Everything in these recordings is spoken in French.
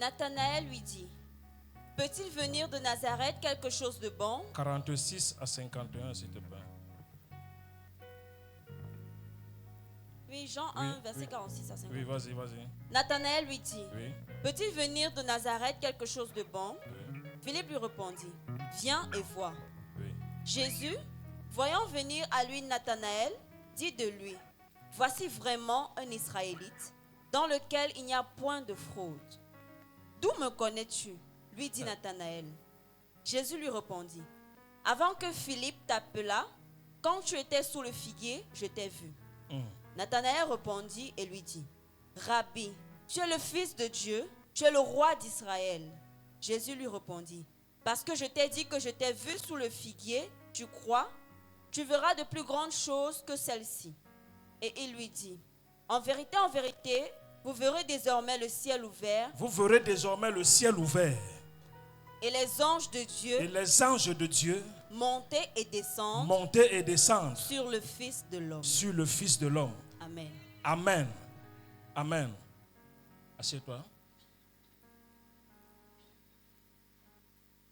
Nathanaël lui dit, peut-il venir de Nazareth quelque chose de bon? 46 à 51, s'il te plaît. Oui, Jean 1, verset 46 à 50. Oui, vas-y. Nathanaël lui dit, Oui. peut-il venir de Nazareth quelque chose de bon? Oui. Philippe lui répondit, viens et vois. Oui. Jésus, voyant venir à lui Nathanaël, dit de lui, voici vraiment un Israélite, dans lequel il n'y a point de fraude. D'où me connais-tu? Lui dit Nathanaël. Jésus lui répondit, avant que Philippe t'appelât, quand tu étais sous le figuier, je t'ai vu. Nathanaël répondit et lui dit, Rabbi, tu es le Fils de Dieu, tu es le roi d'Israël. Jésus lui répondit, parce que je t'ai dit que je t'ai vu sous le figuier, tu crois? Tu verras de plus grandes choses que celles-ci. Et il lui dit, en vérité, vous verrez désormais le ciel ouvert. Vous verrez désormais le ciel ouvert. Et les anges de Dieu. Et les anges de Dieu. Monter et descendre. Monter et descendre. Sur le Fils de l'homme. Sur le Fils de l'homme. Amen. Amen. Amen. Assieds-toi.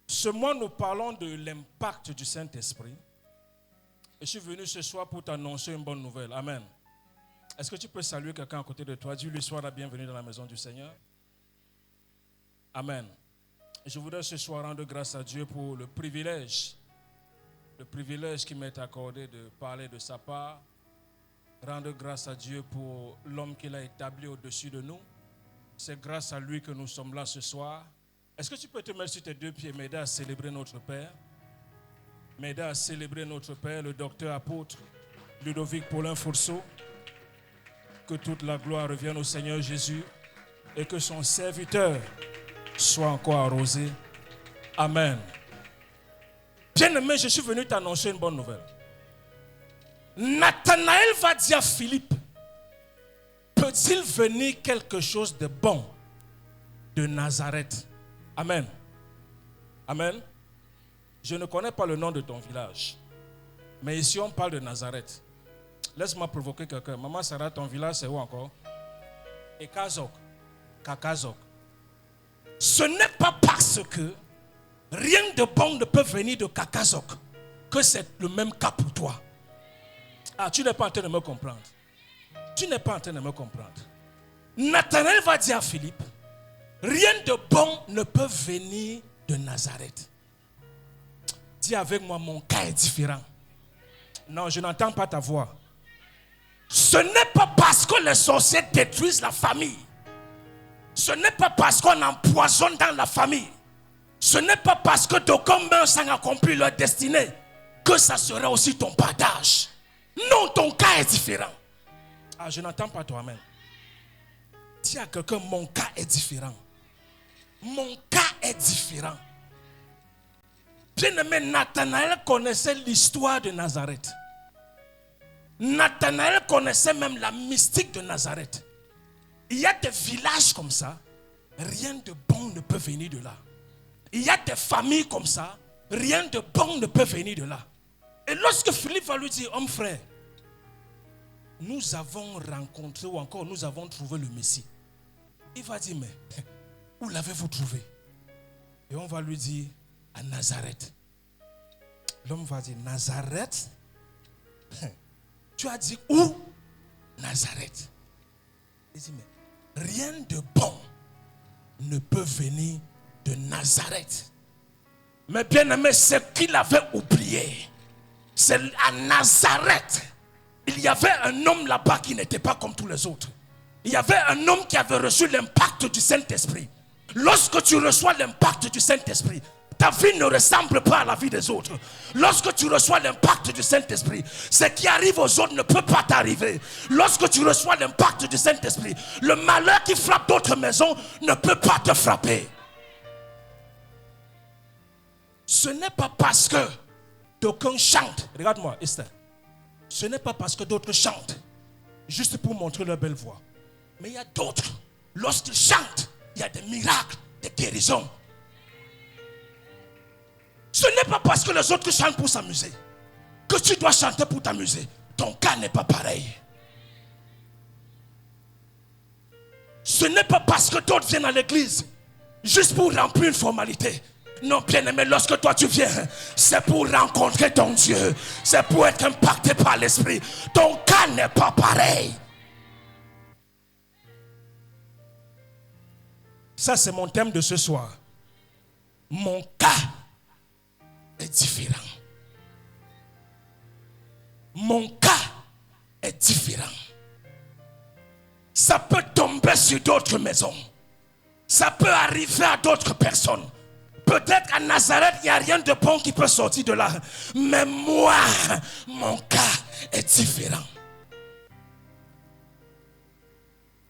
Ce mois, nous parlons de l'impact du Saint-Esprit. Et je suis venu ce soir pour t'annoncer une bonne nouvelle. Amen. Est-ce que tu peux saluer quelqu'un à côté de toi? Dis-lui sois la bienvenue dans la maison du Seigneur. Amen. Et je voudrais ce soir rendre grâce à Dieu pour le privilège qui m'est accordé de parler de sa part. Rendre grâce à Dieu pour l'homme qu'il a établi au-dessus de nous. C'est grâce à lui que nous sommes là ce soir. Est-ce que tu peux te mettre sur tes deux pieds, m'aider à célébrer notre Père? M'aider à célébrer notre Père, le docteur apôtre Ludovic Paulin Fourceau. Que toute la gloire revienne au Seigneur Jésus et que son serviteur soit encore arrosé. Amen. Bien-aimé, je suis venu t'annoncer une bonne nouvelle. Nathanaël va dire à Philippe, peut-il venir quelque chose de bon de Nazareth? Amen. Amen. Je ne connais pas le nom de ton village, mais ici on parle de Nazareth. Laisse-moi provoquer quelqu'un. Maman Sarah, ton village c'est où encore? Ekazok. Kakazok. Ce n'est pas parce que rien de bon ne peut venir de Kakazok que c'est le même cas pour toi. Ah, tu n'es pas en train de me comprendre. Tu n'es pas en train de me comprendre. Nathanaël va dire à Philippe, rien de bon ne peut venir de Nazareth. Dis avec moi, mon cas est différent. Non, je n'entends pas ta voix. Ce n'est pas parce que les sorciers détruisent la famille. Ce n'est pas parce qu'on empoisonne dans la famille. Ce n'est pas parce que d'aucuns meurent sans accomplir leur destinée que ça sera aussi ton partage. Non, ton cas est différent. Ah, je n'entends pas toi-même. Dis à quelqu'un, mon cas est différent. Mon cas est différent. Bien-aimé, Nathanaël connaissait l'histoire de Nazareth. Nathanaël connaissait même la mystique de Nazareth. Il y a des villages comme ça, rien de bon ne peut venir de là. Il y a des familles comme ça, rien de bon ne peut venir de là. Et lorsque Philippe va lui dire, homme frère, nous avons rencontré ou encore nous avons trouvé le Messie. Il va dire, mais où l'avez-vous trouvé? Et on va lui dire, à Nazareth. L'homme va dire, Nazareth? Tu as dit où? Nazareth. Il dit, mais rien de bon ne peut venir de Nazareth. Mais bien aimé, ce qu'il avait oublié, c'est à Nazareth. Il y avait un homme là-bas qui n'était pas comme tous les autres. Il y avait un homme qui avait reçu l'impact du Saint-Esprit. Lorsque tu reçois l'impact du Saint-Esprit, ta vie ne ressemble pas à la vie des autres. Lorsque tu reçois l'impact du Saint-Esprit, ce qui arrive aux autres ne peut pas t'arriver. Lorsque tu reçois l'impact du Saint-Esprit, le malheur qui frappe d'autres maisons ne peut pas te frapper. Ce n'est pas parce que d'aucuns chantent. Regarde-moi, Esther. Ce n'est pas parce que d'autres chantent juste pour montrer leur belle voix. Mais il y a d'autres, lorsqu'ils chantent, il y a des miracles, des guérisons. Ce n'est pas parce que les autres chantent pour s'amuser que tu dois chanter pour t'amuser. Ton cas n'est pas pareil. Ce n'est pas parce que d'autres viennent à l'église juste pour remplir une formalité. Non, bien-aimé, lorsque toi tu viens, c'est pour rencontrer ton Dieu. C'est pour être impacté par l'Esprit. Ton cas n'est pas pareil. Ça, c'est mon thème de ce soir. Mon cas est différent. Mon cas est différent. Ça peut tomber sur d'autres maisons. Ça peut arriver à d'autres personnes. Peut-être qu'à Nazareth, il n'y a rien de bon qui peut sortir de là. Mais moi, mon cas est différent.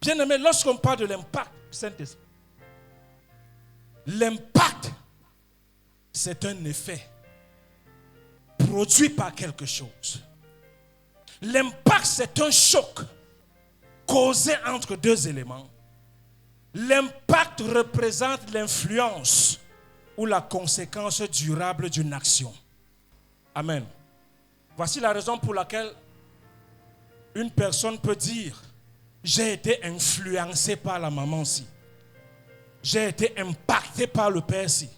Bien-aimé, lorsqu'on parle de l'impact du Saint-Esprit, l'impact, c'est un effet produit par quelque chose. L'impact, c'est un choc causé entre deux éléments. L'impact représente l'influence ou la conséquence durable d'une action. Amen. Voici la raison pour laquelle une personne peut dire: j'ai été influencé par la maman-ci. J'ai été impacté par le père-ci.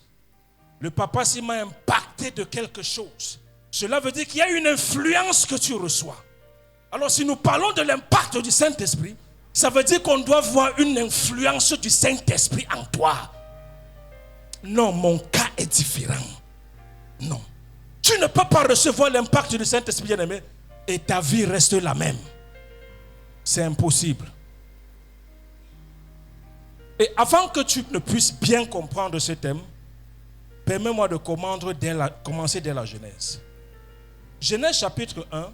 Le papa-ci m'a impacté de quelque chose. Cela veut dire qu'il y a une influence que tu reçois. Alors si nous parlons de l'impact du Saint-Esprit, ça veut dire qu'on doit voir une influence du Saint-Esprit en toi. Non, mon cas est différent. Non. Tu ne peux pas recevoir l'impact du Saint-Esprit, bien-aimé, et ta vie reste la même. C'est impossible. Et avant que tu ne puisses bien comprendre ce thème, permets-moi de commencer dès la Genèse. Genèse chapitre 1,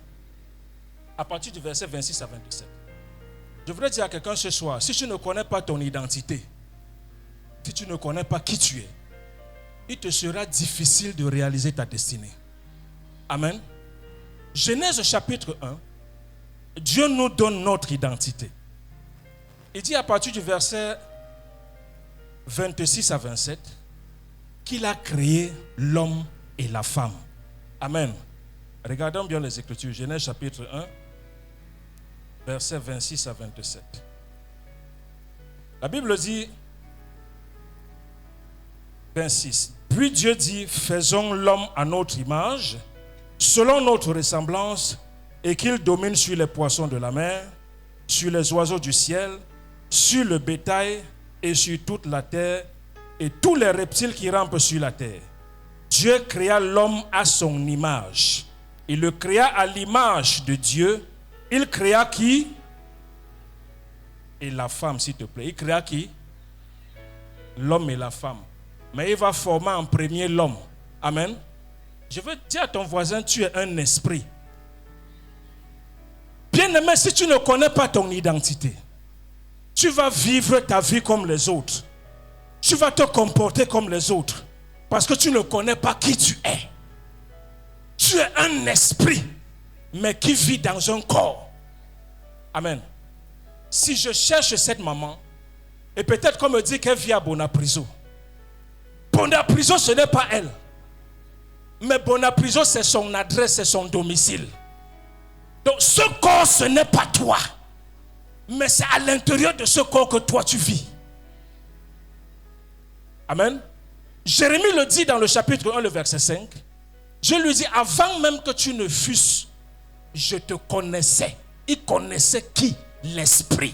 à partir du verset 26 à 27. Je voudrais dire à quelqu'un ce soir, si tu ne connais pas ton identité, si tu ne connais pas qui tu es, il te sera difficile de réaliser ta destinée. Amen. Genèse chapitre 1, Dieu nous donne notre identité. Il dit à partir du verset 26 à 27 qu'il a créé l'homme et la femme. Amen. Regardons bien les Écritures. Genèse chapitre 1, versets 26 à 27. La Bible dit 26. Puis Dieu dit: faisons l'homme à notre image, selon notre ressemblance, et qu'il domine sur les poissons de la mer, sur les oiseaux du ciel, sur le bétail et sur toute la terre, et tous les reptiles qui rampent sur la terre. Dieu créa l'homme à son image. Il le créa à l'image de Dieu. Il créa qui? Et la femme, s'il te plaît. Il créa qui? L'homme et la femme. Mais il va former en premier l'homme. Amen. Je veux dire à ton voisin, tu es un esprit. Bien-aimé, si tu ne connais pas ton identité, tu vas vivre ta vie comme les autres. Tu vas te comporter comme les autres. Parce que tu ne connais pas qui tu es. Tu es un esprit, mais qui vit dans un corps. Amen. Si je cherche cette maman, et peut-être qu'on me dit qu'elle vit à Bonapriso. Bonapriso, ce n'est pas elle. Mais Bonapriso, c'est son adresse, c'est son domicile. Donc ce corps, ce n'est pas toi. Mais c'est à l'intérieur de ce corps que toi tu vis. Amen. Jérémie le dit dans le chapitre 1, le verset 5. Dieu lui dit: avant même que tu ne fusses, je te connaissais. Il connaissait qui? L'esprit.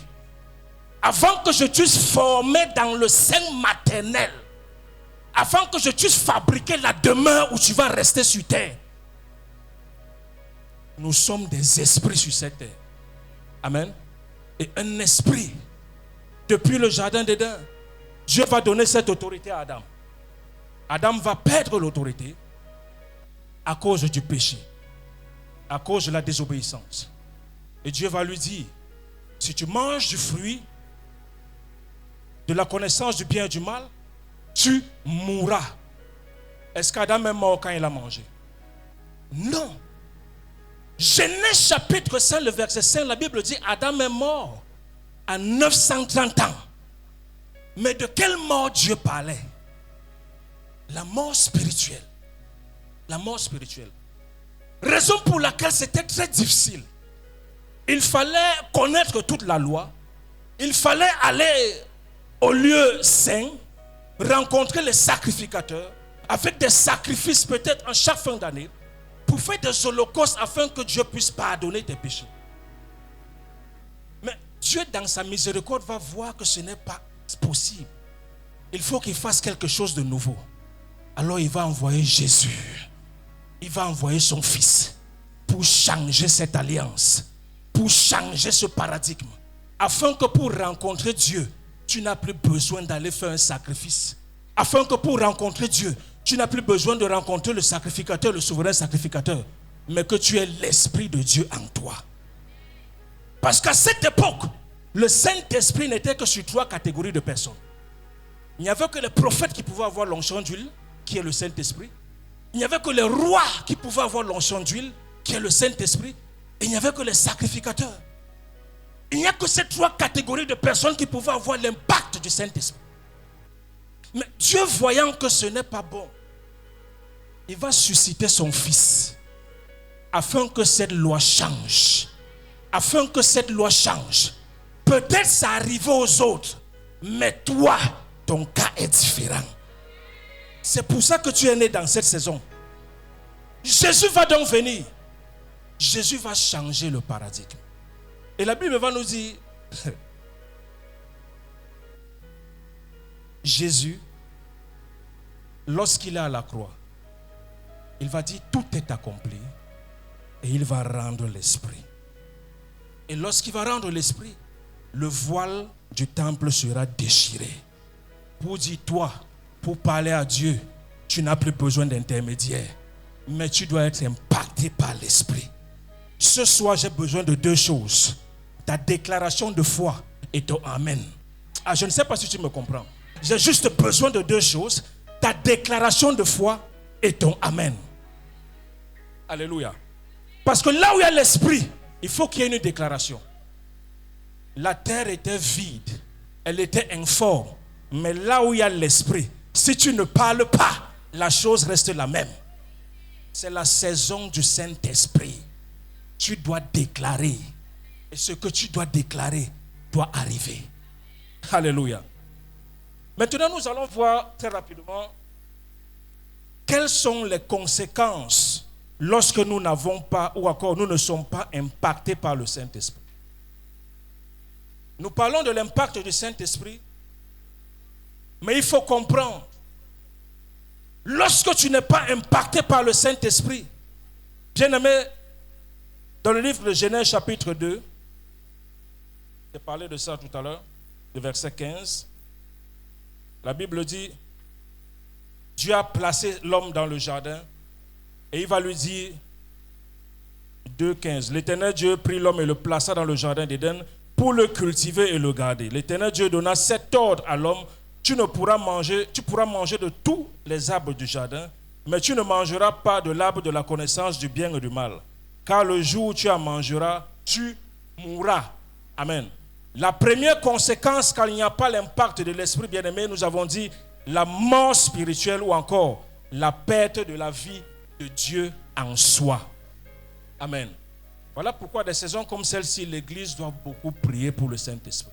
Avant que je t'eusse formé dans le sein maternel, avant que je t'eusse fabriqué la demeure où tu vas rester sur terre, nous sommes des esprits sur cette terre. Amen. Et un esprit, depuis le jardin d'Éden, Dieu va donner cette autorité à Adam. Adam va perdre l'autorité à cause du péché, à cause de la désobéissance. Et Dieu va lui dire: si tu manges du fruit de la connaissance du bien et du mal, tu mourras. Est-ce qu'Adam est mort quand il a mangé? Non. Genèse chapitre 5, le verset 5, la Bible dit: Adam est mort à 930 ans. Mais de quelle mort Dieu parlait? La mort spirituelle. La mort spirituelle. Raison pour laquelle c'était très difficile. Il fallait connaître toute la loi. Il fallait aller au lieu saint. rencontrer les sacrificateurs avec des sacrifices peut-être en chaque fin d'année pour faire des holocaustes afin que Dieu puisse pardonner tes péchés. Mais Dieu, dans sa miséricorde, va voir que ce n'est pas possible. Il faut qu'il fasse quelque chose de nouveau. Alors il va envoyer Jésus. Il va envoyer son Fils pour changer cette alliance, pour changer ce paradigme, afin que pour rencontrer Dieu, tu n'as plus besoin d'aller faire un sacrifice. Afin que pour rencontrer Dieu, tu n'as plus besoin de rencontrer le sacrificateur, le souverain sacrificateur, mais que tu aies l'Esprit de Dieu en toi. Parce qu'à cette époque, le Saint-Esprit n'était que sur 3 catégories de personnes. Il n'y avait que les prophètes qui pouvaient avoir l'onction d'huile, qui est le Saint-Esprit. Il n'y avait que les rois qui pouvaient avoir l'onction d'huile, qui est le Saint-Esprit. Et il n'y avait que les sacrificateurs. Il n'y a que ces 3 catégories de personnes qui pouvaient avoir l'impact du Saint-Esprit. Mais Dieu, voyant que ce n'est pas bon, il va susciter son Fils afin que cette loi change. Afin que cette loi change. Peut-être ça arrive aux autres, mais toi, ton cas est différent. C'est pour ça que tu es né dans cette saison. Jésus va donc venir. Jésus va changer le paradigme. Et la Bible va nous dire, Jésus, lorsqu'il est à la croix, il va dire tout est accompli et il va rendre l'esprit. Et lorsqu'il va rendre l'esprit, le voile du temple sera déchiré. Pour dire toi, pour parler à Dieu, tu n'as plus besoin d'intermédiaire, mais tu dois être impacté par l'esprit. Ce soir, j'ai besoin de 2 choses. Ta déclaration de foi et ton amen. Ah, je ne sais pas si tu me comprends. J'ai juste besoin de 2 choses. Ta déclaration de foi et ton amen. Alléluia. Parce que là où il y a l'esprit, il faut qu'il y ait une déclaration. La terre était vide. Elle était informe. Mais là où il y a l'esprit, si tu ne parles pas, la chose reste la même. C'est la saison du Saint-Esprit. Tu dois déclarer. Et ce que tu dois déclarer doit arriver. Alléluia. Maintenant, nous allons voir très rapidement quelles sont les conséquences lorsque nous n'avons pas, ou encore nous ne sommes pas impactés par le Saint-Esprit. Nous parlons de l'impact du Saint-Esprit, mais il faut comprendre, lorsque tu n'es pas impacté par le Saint-Esprit, bien-aimé, dans le livre de Genèse chapitre 2, j'ai parlé de ça tout à l'heure, le verset 15, la Bible dit, Dieu a placé l'homme dans le jardin et il va lui dire, 2,15, l'Éternel Dieu prit l'homme et le plaça dans le jardin d'Éden pour le cultiver et le garder. L'Éternel Dieu donna cet ordre à l'homme, tu pourras manger de tous les arbres du jardin, mais tu ne mangeras pas de l'arbre de la connaissance du bien et du mal. Car le jour où tu en mangeras, tu mourras. Amen. La première conséquence quand il n'y a pas l'impact de l'esprit bien-aimé, nous avons dit la mort spirituelle ou encore la perte de la vie de Dieu en soi. Amen. Voilà pourquoi des saisons comme celle-ci, l'Église doit beaucoup prier pour le Saint-Esprit.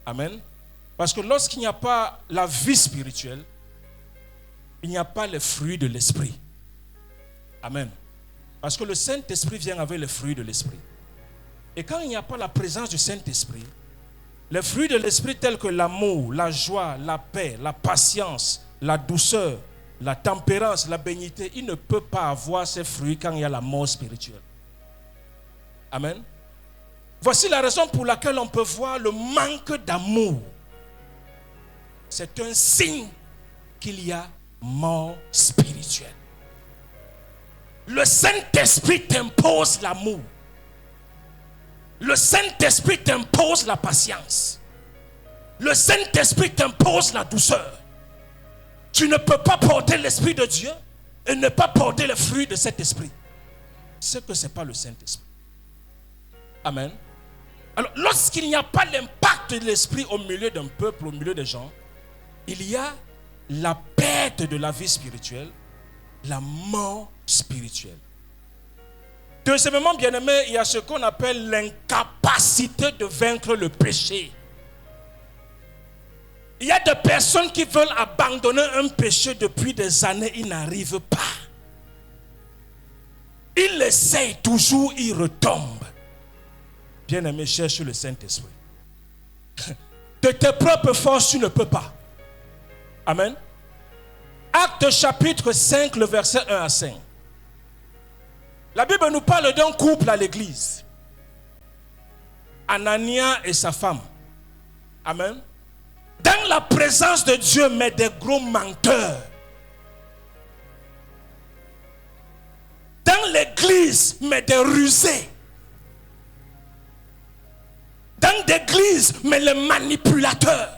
Amen. Parce que lorsqu'il n'y a pas la vie spirituelle, il n'y a pas les fruits de l'Esprit. Amen. Parce que le Saint-Esprit vient avec les fruits de l'Esprit. Et quand il n'y a pas la présence du Saint-Esprit, les fruits de l'Esprit tels que l'amour, la joie, la paix, la patience, la douceur, la tempérance, la bénignité, il ne peut pas avoir ces fruits quand il y a la mort spirituelle. Amen. Voici la raison pour laquelle on peut voir le manque d'amour. C'est un signe qu'il y a mort spirituelle. Le Saint-Esprit t'impose l'amour. Le Saint-Esprit t'impose la patience. Le Saint-Esprit t'impose la douceur. Tu ne peux pas porter l'Esprit de Dieu et ne pas porter les fruits de cet Esprit. C'est que ce n'est pas le Saint-Esprit. Amen. Alors, lorsqu'il n'y a pas l'impact de l'Esprit au milieu d'un peuple, au milieu des gens, il y a la perte de la vie spirituelle, la mort spirituelle. Deuxièmement, bien-aimé, il y a ce qu'on appelle l'incapacité de vaincre le péché. Il y a des personnes qui veulent abandonner un péché depuis des années, ils n'arrivent pas. Ils essayent toujours, ils retombent. Bien-aimé, cherche le Saint-Esprit. De tes propres forces, tu ne peux pas. Amen. Acte chapitre 5, le verset 1 à 5. La Bible nous parle d'un couple à l'église. Anania et sa femme. Amen. Dans la présence de Dieu, mais des gros menteurs. Dans l'église, mais des rusés. Dans l'église, mais les manipulateurs.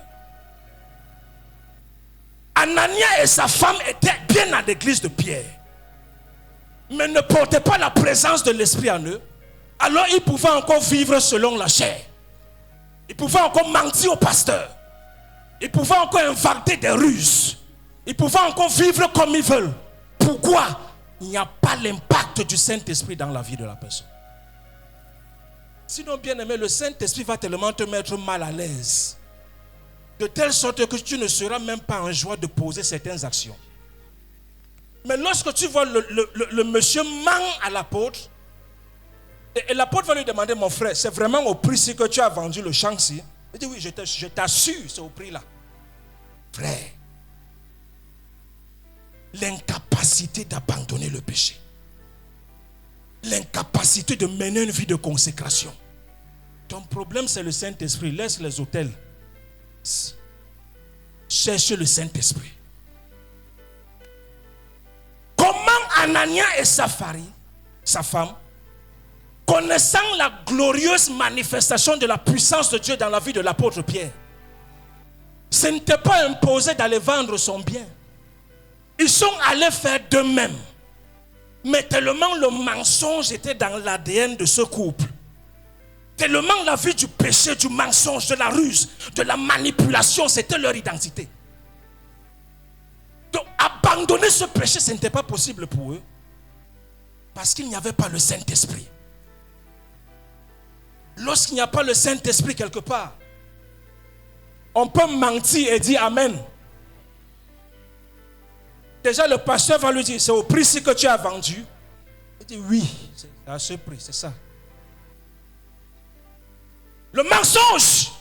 Anania et sa femme étaient bien à l'église de Pierre, mais ne portaient pas la présence de l'Esprit en eux. Alors ils pouvaient encore vivre selon la chair. Ils pouvaient encore mentir au pasteur. Ils pouvaient encore inventer des ruses. Ils pouvaient encore vivre comme ils veulent. Pourquoi? Il n'y a pas l'impact du Saint-Esprit dans la vie de la personne. Sinon, bien aimé, le Saint-Esprit va tellement te mettre mal à l'aise, de telle sorte que tu ne seras même pas en joie de poser certaines actions. Mais lorsque tu vois le monsieur ment à l'apôtre, et l'apôtre va lui demander, mon frère, c'est vraiment au prix que tu as vendu le champ-ci? Il dit, oui, je t'assure, c'est au prix là. Frère, l'incapacité d'abandonner le péché, l'incapacité de mener une vie de consécration. Ton problème, c'est le Saint-Esprit. Laisse les autels. Cherche le Saint-Esprit. Comment Anania et sa femme, connaissant la glorieuse manifestation de la puissance de Dieu dans la vie de l'apôtre Pierre, ce n'était pas imposé d'aller vendre son bien. Ils sont allés faire d'eux-mêmes. Mais tellement le mensonge était dans l'ADN de ce couple, tellement la vie du péché, du mensonge, de la ruse, de la manipulation, c'était leur identité. Donc abandonner ce péché, ce n'était pas possible pour eux, parce qu'il n'y avait pas le Saint-Esprit. Lorsqu'il n'y a pas le Saint-Esprit quelque part, on peut mentir et dire Amen. Déjà le pasteur va lui dire, c'est au prix que tu as vendu. Il dit oui, c'est à ce prix, c'est ça. Le mensonge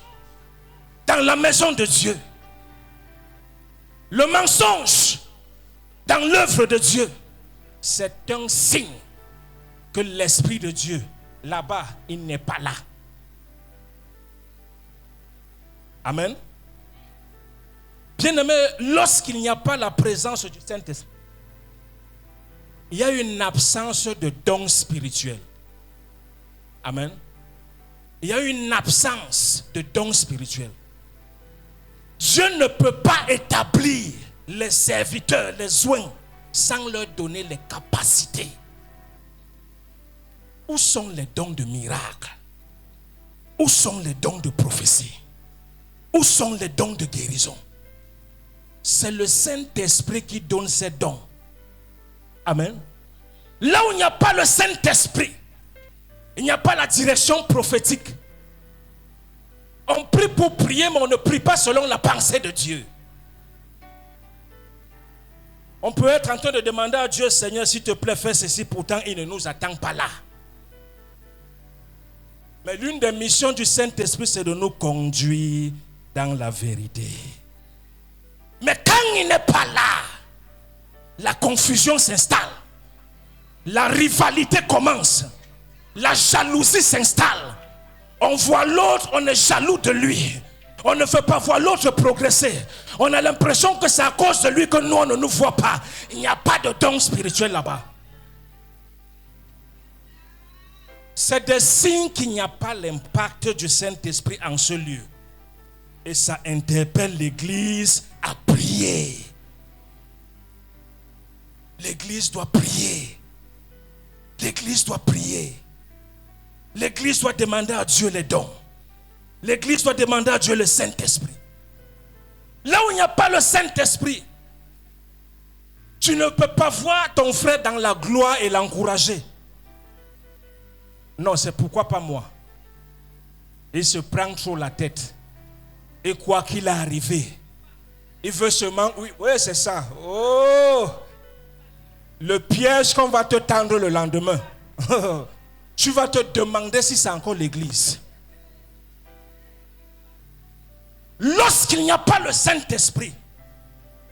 dans la maison de Dieu, le mensonge dans l'œuvre de Dieu, c'est un signe que l'Esprit de Dieu, là-bas, il n'est pas là. Amen. Bien-aimé, lorsqu'il n'y a pas la présence du Saint-Esprit, il y a une absence de dons spirituels. Amen. Il y a une absence de dons spirituels. Dieu ne peut pas établir les serviteurs, les soins, sans leur donner les capacités. Où sont les dons de miracles? Où sont les dons de prophétie? Où sont les dons de guérison? C'est le Saint-Esprit qui donne ces dons. Amen. Là où il n'y a pas le Saint-Esprit, il n'y a pas la direction prophétique. On prie pour prier, mais on ne prie pas selon la pensée de Dieu. On peut être en train de demander à Dieu, Seigneur, s'il te plaît, fais ceci, pourtant il ne nous attend pas là. Mais l'une des missions du Saint-Esprit, c'est de nous conduire dans la vérité. Mais quand il n'est pas là, la confusion s'installe. La rivalité commence. La jalousie s'installe. On voit l'autre, on est jaloux de lui. On ne veut pas voir l'autre progresser. On a l'impression que c'est à cause de lui que nous, on ne nous voit pas. Il n'y a pas de don spirituel là-bas. C'est des signes qu'il n'y a pas l'impact du Saint-Esprit en ce lieu. Et ça interpelle l'Église à prier. L'Église doit prier. L'Église doit prier. L'Église doit demander à Dieu les dons. L'Église doit demander à Dieu le Saint-Esprit. Là où il n'y a pas le Saint-Esprit, tu ne peux pas voir ton frère dans la gloire et l'encourager. Non, c'est pourquoi pas moi. Il se prend trop la tête. Et quoi qu'il est arrivé, Il veut seulement... Oui, c'est ça. Oh! Le piège qu'on va te tendre le lendemain. Tu vas te demander si c'est encore l'église. Lorsqu'il n'y a pas le Saint-Esprit,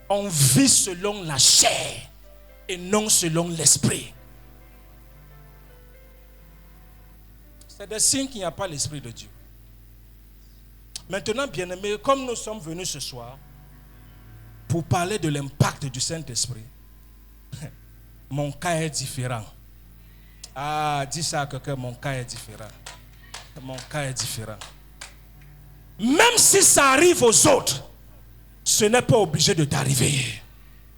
on vit selon la chair et non selon l'esprit. C'est des signes qu'il n'y a pas l'Esprit de Dieu. Maintenant, bien-aimés, comme nous sommes venus ce soir pour parler de l'impact du Saint-Esprit, mon cas est différent. Ah, dis ça à quelqu'un, mon cas est différent. Mon cas est différent. Même si ça arrive aux autres, ce n'est pas obligé de t'arriver.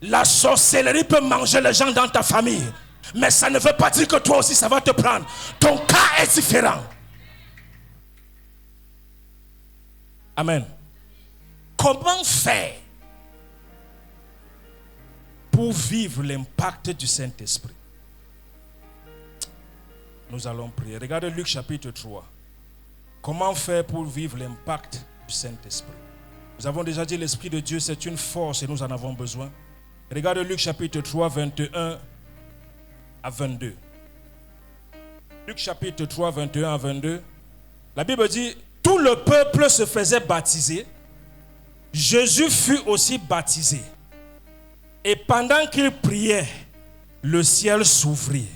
La sorcellerie peut manger les gens dans ta famille, mais ça ne veut pas dire que toi aussi ça va te prendre. Ton cas est différent. Amen. Comment faire pour vivre l'impact du Saint-Esprit? Nous allons prier. Regardez Luc chapitre 3. Comment faire pour vivre l'impact du Saint-Esprit? Nous avons déjà dit l'Esprit de Dieu, c'est une force et nous en avons besoin. Regardez Luc chapitre 3, 21 à 22. Luc chapitre 3, 21 à 22. La Bible dit, tout le peuple se faisait baptiser. Jésus fut aussi baptisé. Et pendant qu'il priait, le ciel s'ouvrit.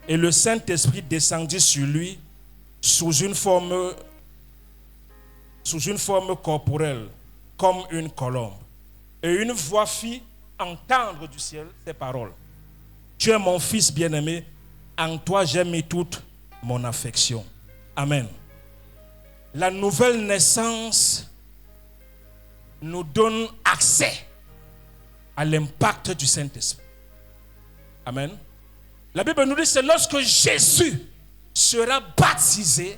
Et le Saint-Esprit descendit sur lui sous une forme corporelle, comme une colombe. Et une voix fit entendre du ciel ces paroles. Tu es mon fils bien-aimé, en toi j'ai mis toute mon affection. Amen. La nouvelle naissance nous donne accès à l'impact du Saint-Esprit. Amen. La Bible nous dit que c'est lorsque Jésus sera baptisé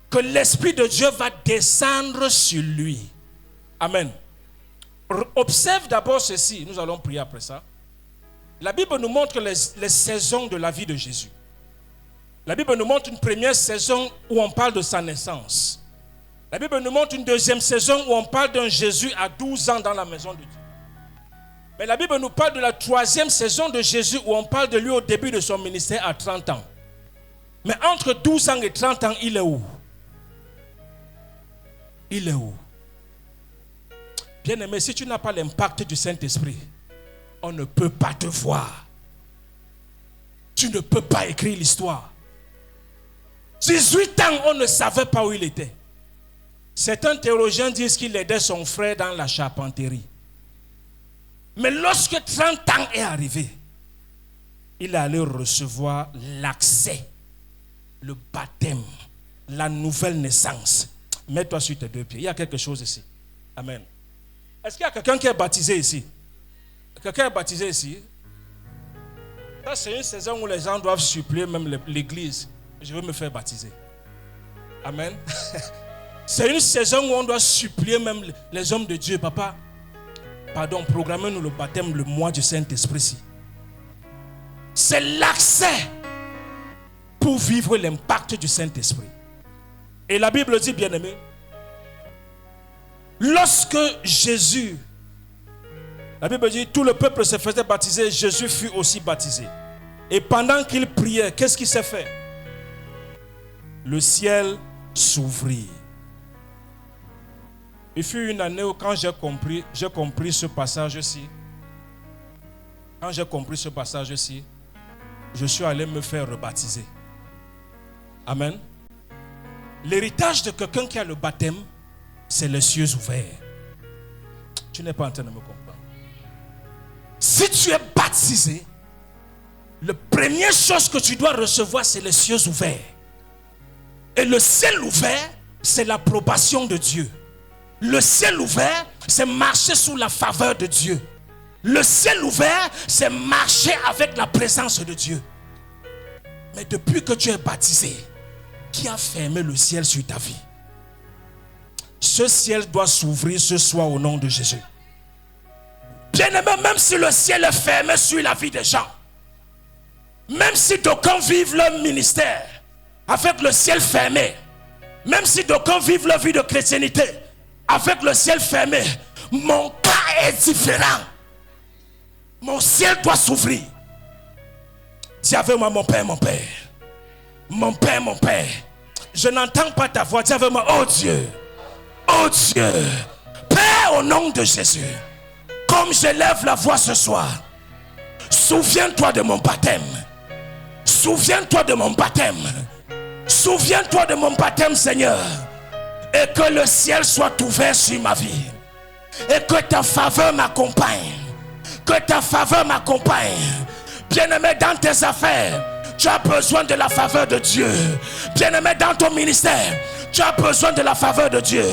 que l'Esprit de Dieu va descendre sur lui. Amen. Observe d'abord ceci, nous allons prier après ça. La Bible nous montre les saisons de la vie de Jésus. La Bible nous montre une première saison où on parle de sa naissance. La Bible nous montre une deuxième saison où on parle d'un Jésus à 12 ans dans la maison de Dieu. Mais la Bible nous parle de la troisième saison de Jésus où on parle de lui au début de son ministère à 30 ans. Mais entre 12 ans et 30 ans, il est où? Il est où? Bien-aimé, si tu n'as pas l'impact du Saint-Esprit, on ne peut pas te voir. Tu ne peux pas écrire l'histoire. 18 ans, on ne savait pas où il était. Certains théologiens disent qu'il aidait son frère dans la charpenterie. Mais lorsque 30 ans est arrivé, il est allé recevoir l'accès, le baptême, la nouvelle naissance. Mets-toi sur tes deux pieds. Il y a quelque chose ici. Amen. Est-ce qu'il y a quelqu'un qui est baptisé ici? Quelqu'un est baptisé ici? Ça, c'est une saison où les gens doivent supplier même l'église. Je veux me faire baptiser. Amen. C'est une saison où on doit supplier même les hommes de Dieu. Papa, pardon, programmez-nous le baptême le mois du Saint-Esprit. C'est l'accès pour vivre l'impact du Saint-Esprit. Et la Bible dit, bien-aimé, lorsque Jésus, la Bible dit, tout le peuple se faisait baptiser, Jésus fut aussi baptisé. Et pendant qu'il priait, qu'est-ce qui s'est fait? Le ciel s'ouvrit. Il fut une année où quand j'ai compris ce passage-ci, je suis allé me faire rebaptiser. Amen. L'héritage de quelqu'un qui a le baptême, c'est les cieux ouverts. Tu n'es pas en train de me comprendre. Si tu es baptisé, la première chose que tu dois recevoir, c'est les cieux ouverts. Et le ciel ouvert, c'est l'approbation de Dieu. Le ciel ouvert, c'est marcher sous la faveur de Dieu. Le ciel ouvert, c'est marcher avec la présence de Dieu. Mais depuis que tu es baptisé, qui a fermé le ciel sur ta vie? Ce ciel doit s'ouvrir ce soir au nom de Jésus. Bien-aimé, même si le ciel est fermé sur la vie des gens, même si d'aucuns vivent leur ministère avec le ciel fermé, même si d'aucuns vivent leur vie de chrétienté avec le ciel fermé, mon cas est différent. Mon ciel doit s'ouvrir. Dis avec moi, mon Père, mon Père. Mon Père, mon Père. Je n'entends pas ta voix. Dis avec moi, oh Dieu. Oh Dieu. Père, au nom de Jésus. Comme j'élève la voix ce soir. Souviens-toi de mon baptême. Souviens-toi de mon baptême. Souviens-toi de mon baptême, Seigneur. Et que le ciel soit ouvert sur ma vie. Et que ta faveur m'accompagne. Que ta faveur m'accompagne. Bien-aimé, dans tes affaires, tu as besoin de la faveur de Dieu. Bien-aimé, dans ton ministère, tu as besoin de la faveur de Dieu.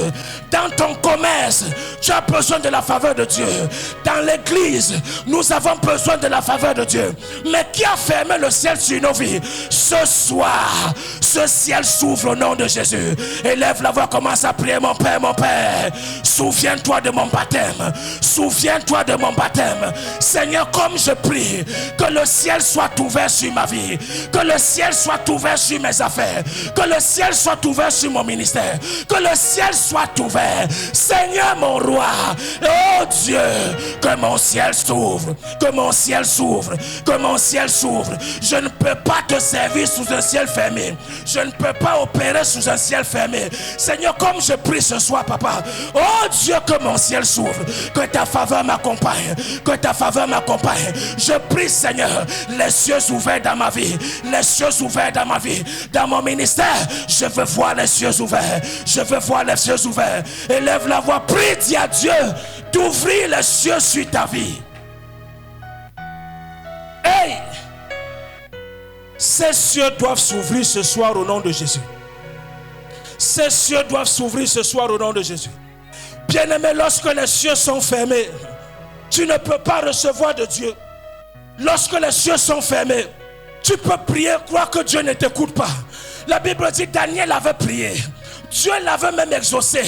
Dans ton commerce, tu as besoin de la faveur de Dieu. Dans l'église, nous avons besoin de la faveur de Dieu. Mais qui a fermé le ciel sur nos vies? Ce soir, ce ciel s'ouvre au nom de Jésus. Élève la voix, commence à prier. Mon Père, mon Père, souviens-toi de mon baptême. Souviens-toi de mon baptême. Seigneur, comme je prie, que le ciel soit ouvert sur ma vie. Que le ciel soit ouvert sur mes affaires. Que le ciel soit ouvert sur mon ministère. Que le ciel soit ouvert. Seigneur mon roi. Oh Dieu, que mon ciel s'ouvre. Que mon ciel s'ouvre. Que mon ciel s'ouvre. Je ne peux pas te servir sous un ciel fermé. Je ne peux pas opérer sous un ciel fermé. Seigneur, comme je prie ce soir, papa. Oh Dieu, que mon ciel s'ouvre. Que ta faveur m'accompagne. Que ta faveur m'accompagne. Je prie, Seigneur, les cieux ouverts dans ma vie. Les cieux ouverts dans ma vie. Dans mon ministère, je veux voir les cieux ouverts. Je veux voir les cieux ouverts. Élève la voix, prie, dis à Dieu d'ouvrir les cieux sur ta vie. Hey! Ces cieux doivent s'ouvrir ce soir au nom de Jésus. Ces cieux doivent s'ouvrir ce soir au nom de Jésus. Bien-aimé, lorsque les cieux sont fermés, tu ne peux pas recevoir de Dieu. Lorsque les cieux sont fermés, tu peux prier, croire que Dieu ne t'écoute pas. La Bible dit que Daniel avait prié. Dieu l'avait même exaucé,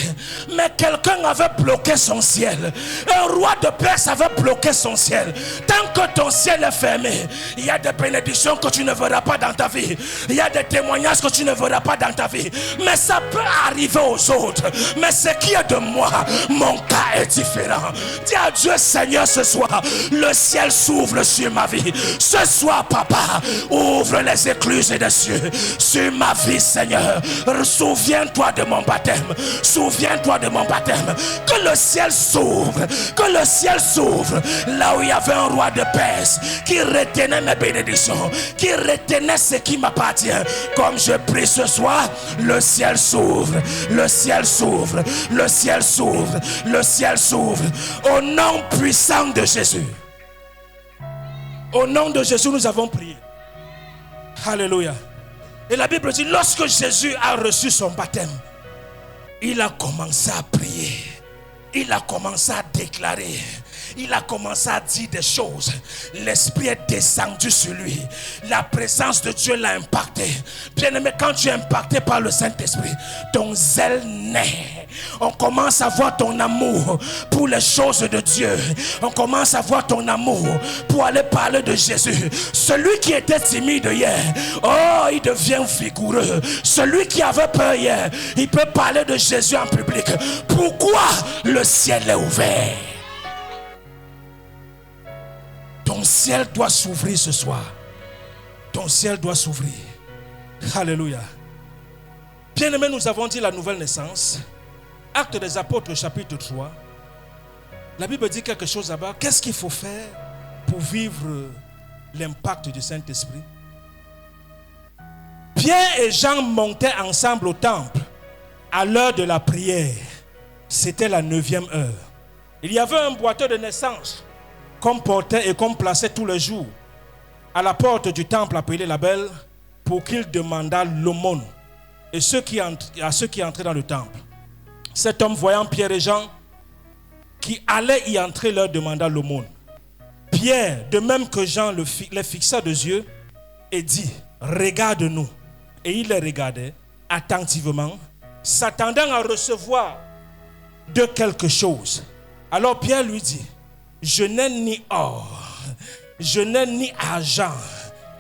mais quelqu'un avait bloqué son ciel. Un roi de Perse avait bloqué son ciel. Tant que ton ciel est fermé, il y a des bénédictions que tu ne verras pas dans ta vie. Il y a des témoignages que tu ne verras pas dans ta vie. Mais ça peut arriver aux autres. Mais ce qui est de moi, mon cas est différent. Dis à Dieu, Seigneur, ce soir, le ciel s'ouvre sur ma vie. Ce soir, papa, ouvre les écluses des cieux sur ma vie, Seigneur. Souviens-toi de mon baptême. Souviens-toi de mon baptême. Que le ciel s'ouvre. Que le ciel s'ouvre. Là où il y avait un roi de Perse qui retenait mes bénédictions, qui retenait ce qui m'appartient. Comme je prie ce soir, le ciel s'ouvre. Le ciel s'ouvre. Le ciel s'ouvre. Le ciel s'ouvre. Au nom puissant de Jésus. Au nom de Jésus, nous avons prié. Alléluia. Et la Bible dit, lorsque Jésus a reçu son baptême, il a commencé à prier. Il a commencé à déclarer. Il a commencé à dire des choses. L'Esprit est descendu sur lui. La présence de Dieu l'a impacté. Bien-aimé, quand tu es impacté par le Saint-Esprit, ton zèle naît. On commence à voir ton amour pour les choses de Dieu. On commence à voir ton amour pour aller parler de Jésus. Celui qui était timide hier, oh, il devient vigoureux. Celui qui avait peur hier, il peut parler de Jésus en public. Pourquoi le ciel est ouvert? Ton ciel doit s'ouvrir ce soir. Ton ciel doit s'ouvrir. Alléluia. Bien-aimés, nous avons dit la nouvelle naissance. Actes des Apôtres, chapitre 3. La Bible dit quelque chose là-bas. Qu'est-ce qu'il faut faire pour vivre l'impact du Saint-Esprit? Pierre et Jean montaient ensemble au temple à l'heure de la prière. C'était la 9e heure. Il y avait un boiteux de naissance qu'on portait et qu'on plaçait tous les jours à la porte du temple appelé la Belle pour qu'il demandât l'aumône à ceux qui entraient dans le temple. Cet homme, voyant Pierre et Jean qui allaient y entrer, leur demanda l'aumône. Pierre, de même que Jean, les fixa de yeux et dit, regarde-nous. Et il les regardait attentivement, s'attendant à recevoir de quelque chose. Alors Pierre lui dit, je n'ai ni or, je n'ai ni argent,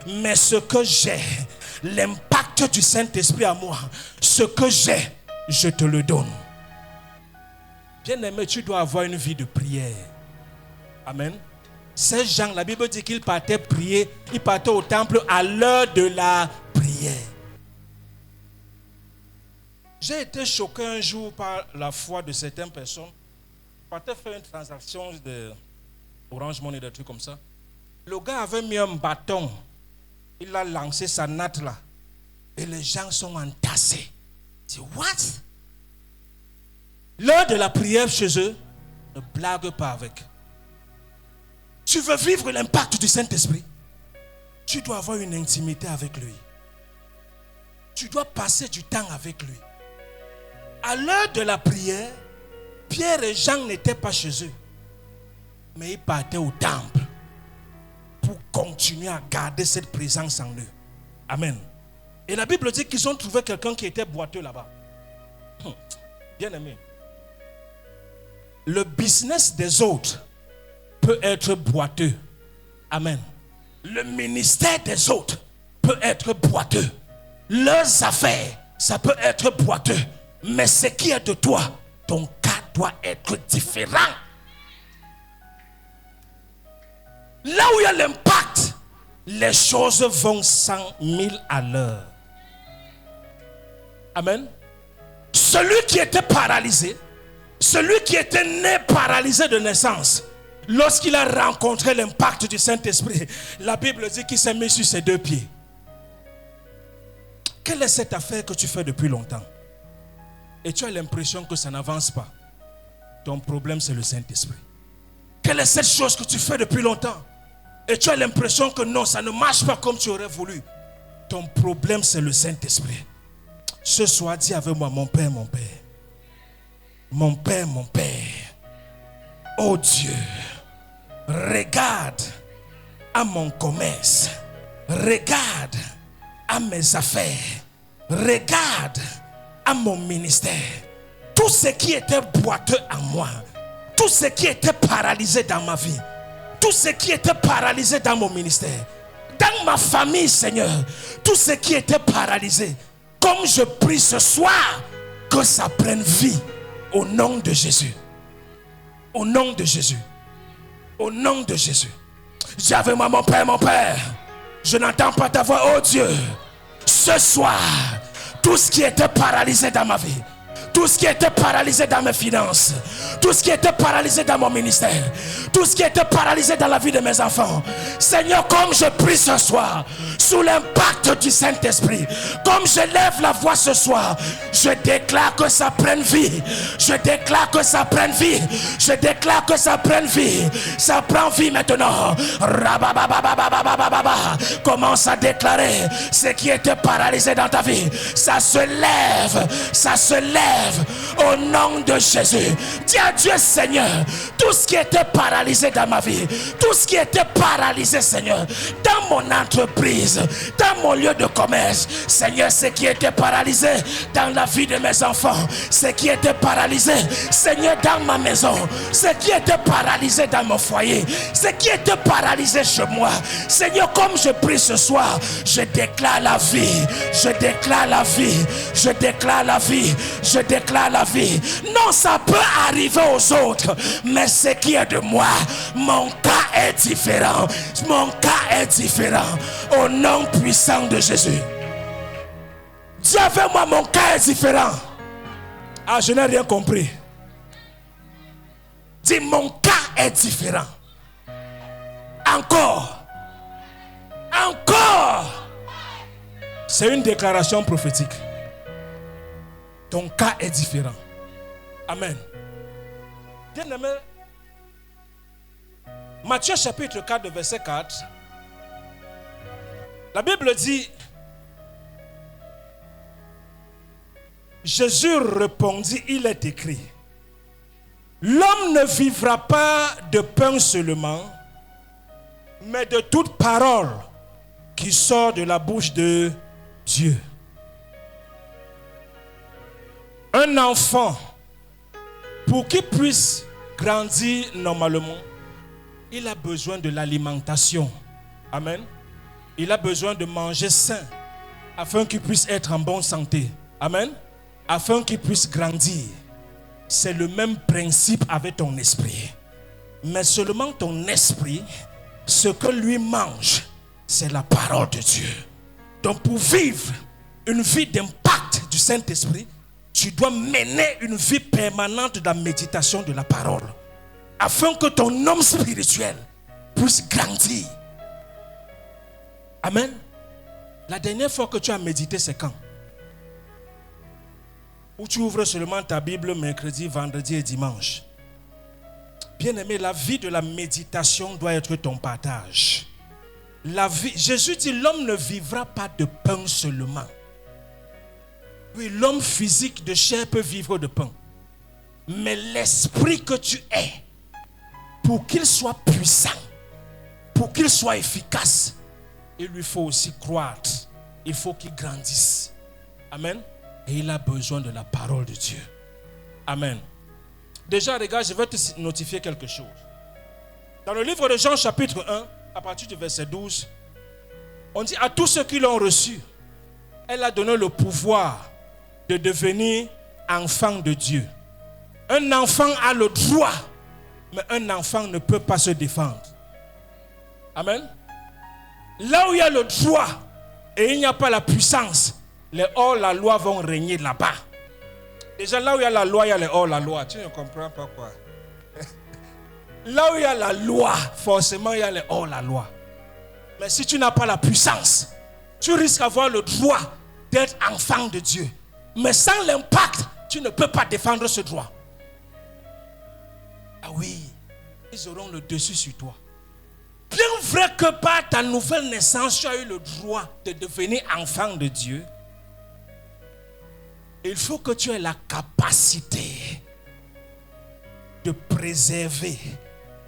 mais ce que j'ai, l'impact du Saint-Esprit à moi, ce que j'ai, je te le donne. Bien-aimé, tu dois avoir une vie de prière. Amen. Ces gens, la Bible dit qu'ils partaient prier, ils partaient au temple à l'heure de la prière. J'ai été choqué un jour par la foi de certaines personnes. Ils partaient faire une transaction de Orange Money, des trucs comme ça. Le gars avait mis un bâton. Il a lancé sa natte là. Et les gens sont entassés. Je dis, what? L'heure de la prière chez eux, ne blague pas avec. Tu veux vivre l'impact du Saint-Esprit? Tu dois avoir une intimité avec lui. Tu dois passer du temps avec lui. À l'heure de la prière, Pierre et Jean n'étaient pas chez eux. Mais ils partaient au temple pour continuer à garder cette présence en eux. Amen. Et la Bible dit qu'ils ont trouvé quelqu'un qui était boiteux là-bas. Bien aimé. Le business des autres peut être boiteux. Amen. Le ministère des autres peut être boiteux. Leurs affaires, ça peut être boiteux. Mais ce qui est de toi, ton cas doit être différent. Là où il y a l'impact, les choses vont 100 000 à l'heure. Amen. Celui qui était paralysé, celui qui était né paralysé de naissance, lorsqu'il a rencontré l'impact du Saint-Esprit, la Bible dit qu'il s'est mis sur ses deux pieds. Quelle est cette affaire que tu fais depuis longtemps? Et tu as l'impression que ça n'avance pas. Ton problème, c'est le Saint-Esprit. Quelle est cette chose que tu fais depuis longtemps? Et tu as l'impression que non, ça ne marche pas comme tu aurais voulu. Ton problème, c'est le Saint-Esprit. Ce soir, dis avec moi, mon Père, mon Père. Mon Père, mon Père. Oh Dieu, regarde à mon commerce. Regarde à mes affaires. Regarde à mon ministère. Tout ce qui était boiteux en moi, tout ce qui était paralysé dans ma vie, tout ce qui était paralysé dans mon ministère, dans ma famille, Seigneur, tout ce qui était paralysé, comme je prie ce soir, que ça prenne vie au nom de Jésus. Au nom de Jésus. Au nom de Jésus. Dis avec moi, mon Père, je n'entends pas ta voix, oh Dieu. Ce soir, tout ce qui était paralysé dans ma vie, tout ce qui était paralysé dans mes finances, tout ce qui était paralysé dans mon ministère, tout ce qui était paralysé dans la vie de mes enfants, Seigneur, comme je prie ce soir, sous l'impact du Saint-Esprit, comme je lève la voix ce soir, je déclare que ça prenne vie. Je déclare que ça prenne vie. Je déclare que ça prenne vie. Ça prend vie maintenant. Commence à déclarer ce qui était paralysé dans ta vie. Ça se lève. Ça se lève au nom de Jésus. Dis à Dieu, Seigneur, tout ce qui était paralysé dans ma vie, tout ce qui était paralysé, Seigneur, dans mon entreprise, dans mon lieu de commerce, Seigneur, ce qui était paralysé dans la vie de mes enfants, ce qui était paralysé, Seigneur, dans ma maison, ce qui était paralysé dans mon foyer, ce qui était paralysé chez moi, Seigneur, comme je prie ce soir, je déclare la vie, je déclare la vie, je déclare la vie, je déclare la vie. Non, ça peut arriver aux autres, mais ce qui est de moi, mon cas est différent. Mon cas est différent. Au nom puissant de Jésus. Dis avec moi, mon cas est différent. Ah, je n'ai rien compris. Dis, mon cas est différent. Encore. Encore. C'est une déclaration prophétique. Ton cas est différent. Amen. Bien-aimé, Matthieu chapitre 4, verset 4. La Bible dit, Jésus répondit, il est écrit, l'homme ne vivra pas de pain seulement, mais de toute parole qui sort de la bouche de Dieu. Un enfant, pour qu'il puisse grandir normalement, il a besoin de l'alimentation. Amen. Il a besoin de manger sain afin qu'il puisse être en bonne santé. Amen. Afin qu'il puisse grandir. C'est le même principe avec ton esprit. Mais seulement ton esprit, ce que lui mange, c'est la parole de Dieu. Donc pour vivre une vie d'impact du Saint-Esprit, tu dois mener une vie permanente de la méditation de la parole, afin que ton homme spirituel puisse grandir. Amen. La dernière fois que tu as médité, c'est quand? Ou tu ouvres seulement ta Bible mercredi, vendredi et dimanche? Bien-aimé, la vie de la méditation doit être ton partage. La vie, Jésus dit, l'homme ne vivra pas de pain seulement. Oui, l'homme physique de chair peut vivre de pain. Mais l'esprit que tu es, pour qu'il soit puissant, pour qu'il soit efficace, il lui faut aussi croître. Il faut qu'il grandisse. Amen. Et il a besoin de la parole de Dieu. Amen. Déjà, regarde, je vais te notifier quelque chose. Dans le livre de Jean, chapitre 1, à partir du verset 12, on dit à tous ceux qui l'ont reçu, elle a donné le pouvoir de devenir enfant de Dieu. Un enfant a le droit, mais un enfant ne peut pas se défendre. Amen. Là où il y a le droit et il n'y a pas la puissance, les hors-la-loi vont régner là-bas. Déjà, là où il y a la loi, il y a les hors-la-loi. Tu ne comprends pas quoi. Là où il y a la loi, forcément, il y a les hors-la-loi. Mais si tu n'as pas la puissance, tu risques d'avoir le droit d'être enfant de Dieu. Mais sans l'impact, tu ne peux pas défendre ce droit. Ah oui, ils auront le dessus sur toi. Bien vrai que par ta nouvelle naissance, tu as eu le droit de devenir enfant de Dieu. Il faut que tu aies la capacité de préserver,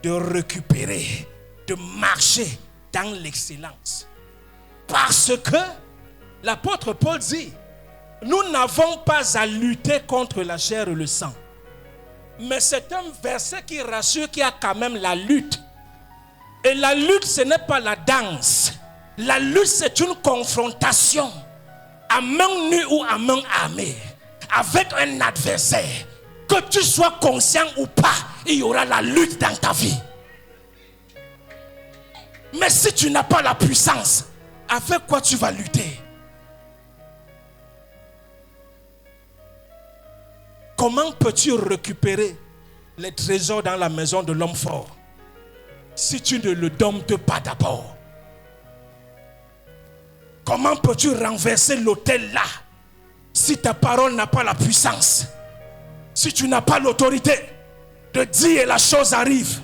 de récupérer, de marcher dans l'excellence. Parce que l'apôtre Paul dit, nous n'avons pas à lutter contre la chair et le sang. Mais c'est un verset qui rassure qu'il y a quand même la lutte. Et la lutte, ce n'est pas la danse. La lutte, c'est une confrontation à main nue ou à main armée avec un adversaire. Que tu sois conscient ou pas, il y aura la lutte dans ta vie. Mais si tu n'as pas la puissance, avec quoi tu vas lutter? Comment peux-tu récupérer les trésors dans la maison de l'homme fort si tu ne le domptes pas d'abord? Comment peux-tu renverser l'autel là si ta parole n'a pas la puissance? Si tu n'as pas l'autorité de dire et la chose arrive?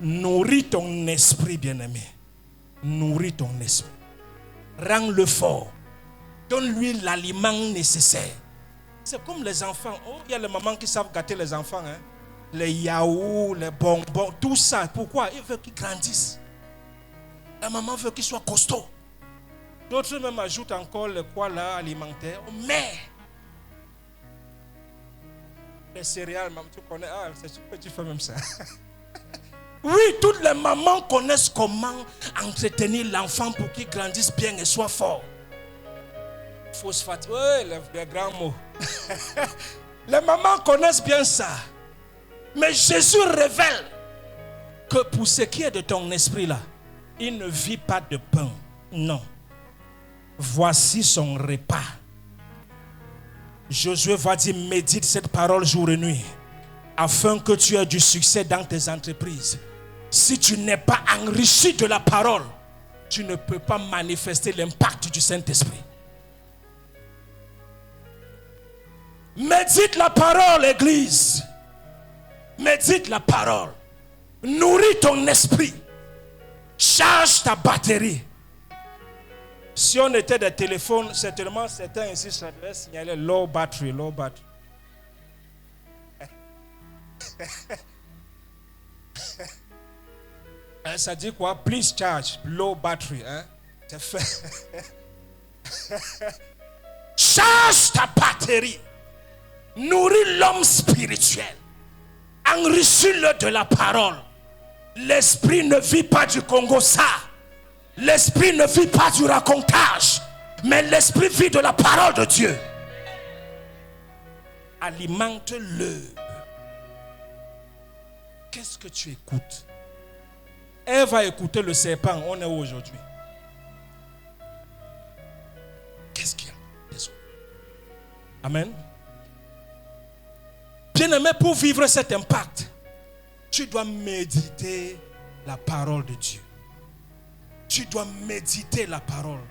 Nourris ton esprit, bien-aimé. Nourris ton esprit. Rends-le fort. Donne-lui l'aliment nécessaire. C'est comme les enfants. Oh, il y a les mamans qui savent gâter les enfants. Hein? Les yaourts, les bonbons, tout ça. Pourquoi? Ils veulent qu'ils grandissent. La maman veut qu'ils soient costauds. D'autres même ajoutent encore le quoi là, alimentaire. Mais les céréales, maman, tu connais. Ah, c'est sûr que tu fais même ça. Oui, toutes les mamans connaissent comment entretenir l'enfant pour qu'il grandisse bien et soit fort. Phosphate, oui, les grands mots. Les mamans connaissent bien ça. Mais Jésus révèle que pour ce qui est de ton esprit là, il ne vit pas de pain. Non. Voici son repas. Josué va dire, médite cette parole jour et nuit, afin que tu aies du succès dans tes entreprises. Si tu n'es pas enrichi de la parole, tu ne peux pas manifester l'impact du Saint-Esprit. Médite la parole, Église. Médite la parole. Nourris ton esprit. Charge ta batterie. Si on était des téléphones, certainement certains ici, ça devait signaler low battery, low battery. Ça dit quoi? Please charge, low battery. Hein? C'est fait. Charge ta batterie. Nourris l'homme spirituel. Enrichis-le de la parole. L'esprit ne vit pas du Congo ça. L'esprit ne vit pas du racontage. Mais l'esprit vit de la parole de Dieu. Alimente-le. qu'est-ce que tu écoutes? Elle va écouter le serpent. On est où aujourd'hui? Qu'est-ce qu'il y a? Désolé. Amen. Bien-aimé, pour vivre cet impact, tu dois méditer la parole de Dieu. Tu dois méditer la parole.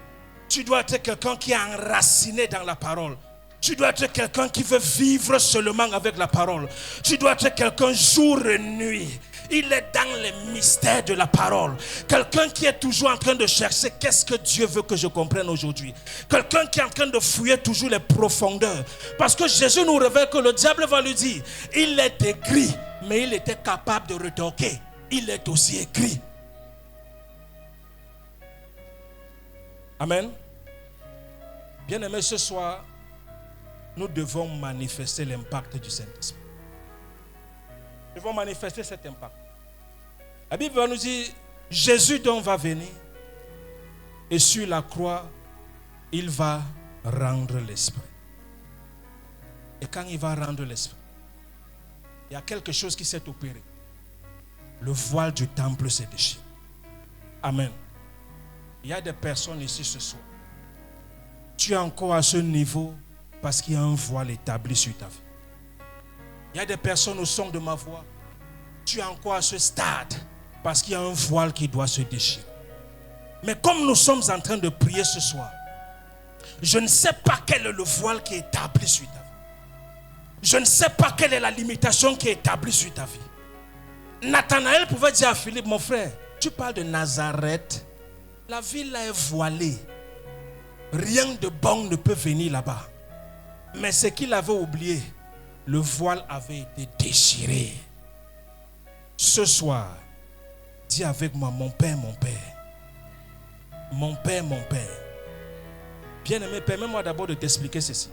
Tu dois être quelqu'un qui est enraciné dans la parole. Tu dois être quelqu'un qui veut vivre seulement avec la parole. Tu dois être quelqu'un jour et nuit. Il est dans les mystères de la parole. Quelqu'un qui est toujours en train de chercher qu'est-ce que Dieu veut que je comprenne aujourd'hui. Quelqu'un qui est en train de fouiller toujours les profondeurs. Parce que Jésus nous révèle que le diable va lui dire, il est écrit, mais il était capable de rétorquer. Il est aussi écrit. Amen. Bien-aimés, ce soir, nous devons manifester l'impact du Saint-Esprit. Nous devons manifester cet impact. La Bible va nous dire, Jésus donc va venir et sur la croix, il va rendre l'esprit. Et quand il va rendre l'esprit, il y a quelque chose qui s'est opéré. Le voile du temple s'est déchiré. Amen. Il y a des personnes ici ce soir. Tu es encore à ce niveau parce qu'il y a un voile établi sur ta vie. Il y a des personnes au son de ma voix. Tu es encore à ce stade parce qu'il y a un voile qui doit se déchirer. Mais comme nous sommes en train de prier ce soir, je ne sais pas quel est le voile qui est établi sur ta vie. Je ne sais pas quelle est la limitation qui est établie sur ta vie. Nathanaël pouvait dire à Philippe, mon frère, tu parles de Nazareth. La ville là est voilée. Rien de bon ne peut venir là-bas. Mais ce qu'il avait oublié, le voile avait été déchiré. Ce soir, dis avec moi, mon Père, mon Père. Mon Père, mon Père. Bien-aimé, permets-moi d'abord de t'expliquer ceci.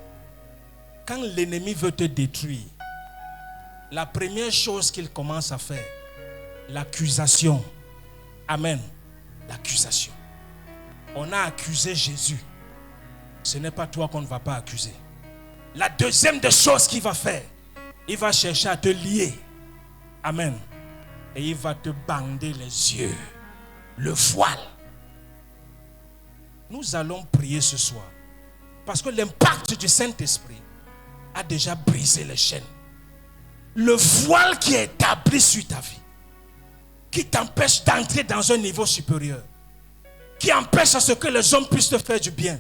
Quand l'ennemi veut te détruire, la première chose qu'il commence à faire, l'accusation. Amen. L'accusation. On a accusé Jésus. Ce n'est pas toi qu'on ne va pas accuser. La deuxième des choses qu'il va faire, il va chercher à te lier. Amen. Et il va te bander les yeux. Le voile. Nous allons prier ce soir. Parce que l'impact du Saint-Esprit a déjà brisé les chaînes. Le voile qui est établi sur ta vie, qui t'empêche d'entrer dans un niveau supérieur, qui empêche à ce que les hommes puissent te faire du bien.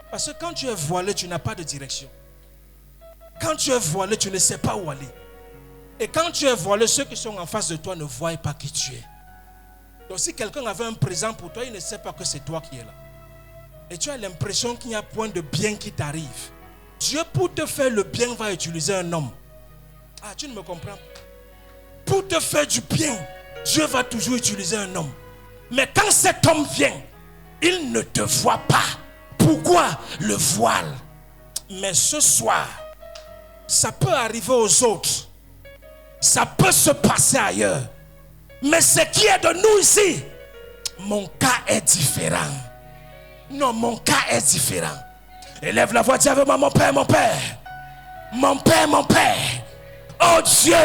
Parce que quand tu es voilé, tu n'as pas de direction. Quand tu es voilé, tu ne sais pas où aller. Et quand tu es voilé, ceux qui sont en face de toi ne voient pas qui tu es. Donc si quelqu'un avait un présent pour toi, il ne sait pas que c'est toi qui es là. Et tu as l'impression qu'il n'y a point de bien qui t'arrive. Dieu, pour te faire le bien, va utiliser un homme. Ah, tu ne me comprends pas. Pour te faire du bien, Dieu va toujours utiliser un homme. Mais quand cet homme vient, il ne te voit pas. Pourquoi? Le voile. Mais ce soir, ça peut arriver aux autres. Ça peut se passer ailleurs. Mais ce qui est de nous ici, mon cas est différent. Non, mon cas est différent. Élève la voix, dis avec moi, mon Père, mon Père. Mon Père, mon Père. Oh Dieu,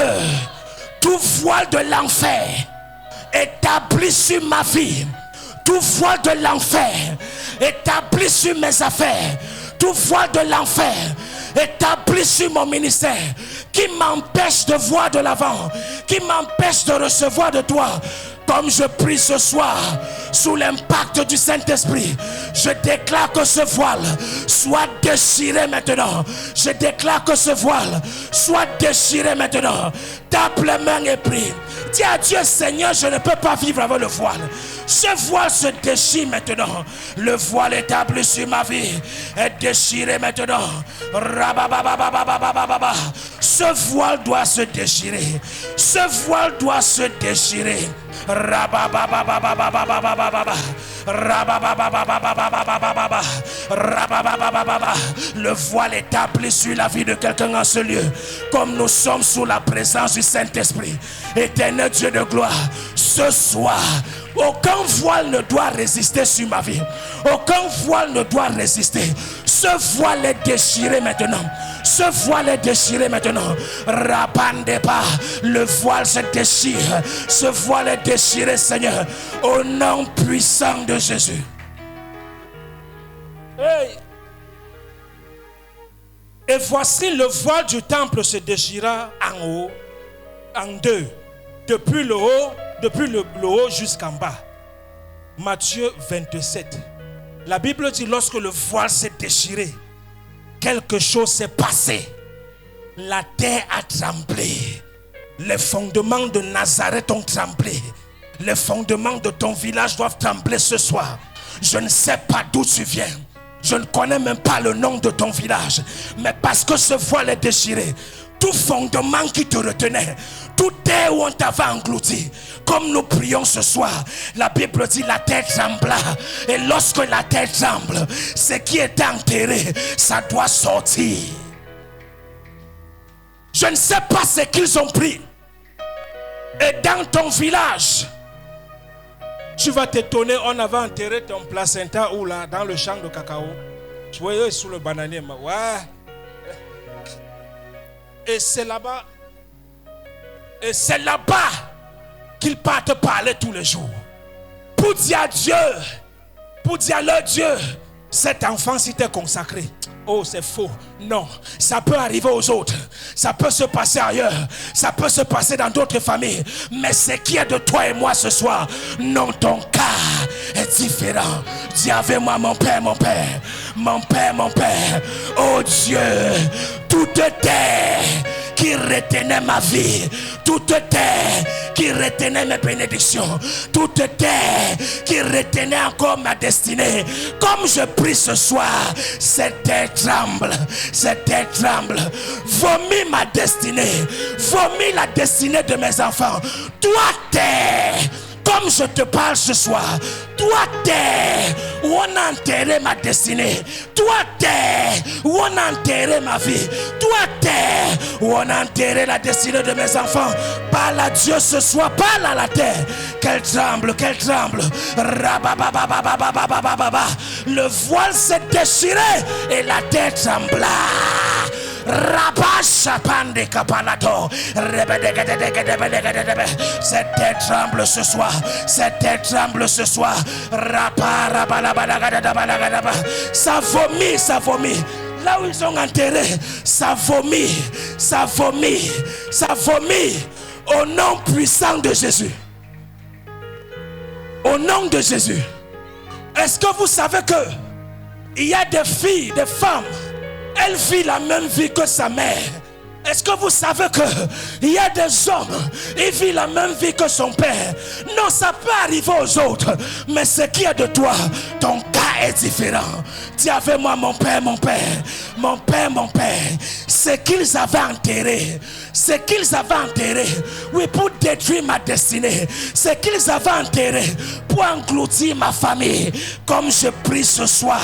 tout voile de l'enfer établi sur ma vie, tout voile de l'enfer établi sur mes affaires, tout voile de l'enfer établi sur mon ministère, qui m'empêche de voir de l'avant, qui m'empêche de recevoir de toi. Comme je prie ce soir, sous l'impact du Saint-Esprit, je déclare que ce voile soit déchiré maintenant. Je déclare que ce voile soit déchiré maintenant. Tape les mains et prie. Dis à Dieu, Seigneur, je ne peux pas vivre avec le voile. Ce voile se déchire maintenant. Le voile établi sur ma vie est déchiré maintenant. Ce voile doit se déchirer. Ce voile doit se déchirer. Le voile établi sur la vie de quelqu'un en ce lieu, comme nous sommes sous la présence du Saint-Esprit. Éternel Dieu de gloire, ce soir, aucun voile ne doit résister sur ma vie. Aucun voile ne doit résister. Ce voile est déchiré maintenant. Ce voile est déchiré maintenant. Rabandeba. Le voile se déchire. Ce voile est déchiré, Seigneur. Au nom puissant de Jésus. Hey. Et voici le voile du temple se déchira en haut, en deux, depuis le haut jusqu'en bas. Matthieu 27. La Bible dit lorsque le voile s'est déchiré, quelque chose s'est passé. La terre a tremblé. Les fondements de Nazareth ont tremblé. Les fondements de ton village doivent trembler ce soir. Je ne sais pas d'où tu viens. Je ne connais même pas le nom de ton village. Mais parce que ce voile est déchiré, tout fondement qui te retenait, tout terre où on t'avait englouti, comme nous prions ce soir, la Bible dit la terre trembla. Et lorsque la terre tremble, ce qui était enterré, ça doit sortir. Je ne sais pas ce qu'ils ont pris. Et dans ton village, tu vas t'étonner, on avait enterré ton placenta où là, dans le champ de cacao. Tu voyais sous le bananier. Ouais. Et c'est là-bas. Et c'est là-bas qu'ils partent parler tous les jours. Pour dire à Dieu, pour dire à leur Dieu, cet enfant si t'est consacré. Oh, c'est faux. Non, ça peut arriver aux autres. Ça peut se passer ailleurs. Ça peut se passer dans d'autres familles. Mais ce qui est de toi et moi ce soir, non, ton cas est différent. Dis avec moi, mon Père, mon Père. Mon Père, mon Père. Oh Dieu, toute terre qui retenait ma vie, toute terre qui retenait mes bénédictions, toute terre qui retenait encore ma destinée, comme je prie ce soir, cette terre tremble, cette terre tremble, vomit ma destinée, vomit la destinée de mes enfants. Toi terre, comme je te parle ce soir, toi terre où on a enterré ma destinée, toi terre où on a enterré ma vie, toi terre où on a enterré la destinée de mes enfants, parle à Dieu ce soir, parle à la terre, qu'elle tremble, qu'elle tremble. Le voile s'est déchiré et la terre trembla. Cette terre tremble ce soir. Cette terre tremble ce soir. Ça vomit, ça vomit. Là où ils ont enterré, ça vomit, ça vomit, ça vomit. Au nom puissant de Jésus. Au nom de Jésus. Est-ce que vous savez que il y a des filles, des femmes, elle vit la même vie que sa mère. Est-ce que vous savez qu'il y a des hommes, ils vivent la même vie que son père? Non, ça peut arriver aux autres, mais ce qui est de toi, ton cas est différent. Dis avec moi, mon Père, mon Père, mon Père, mon Père, ce qu'ils avaient enterré, ce qu'ils avaient enterré, oui, pour détruire ma destinée, ce qu'ils avaient enterré pour engloutir ma famille, comme je prie ce soir,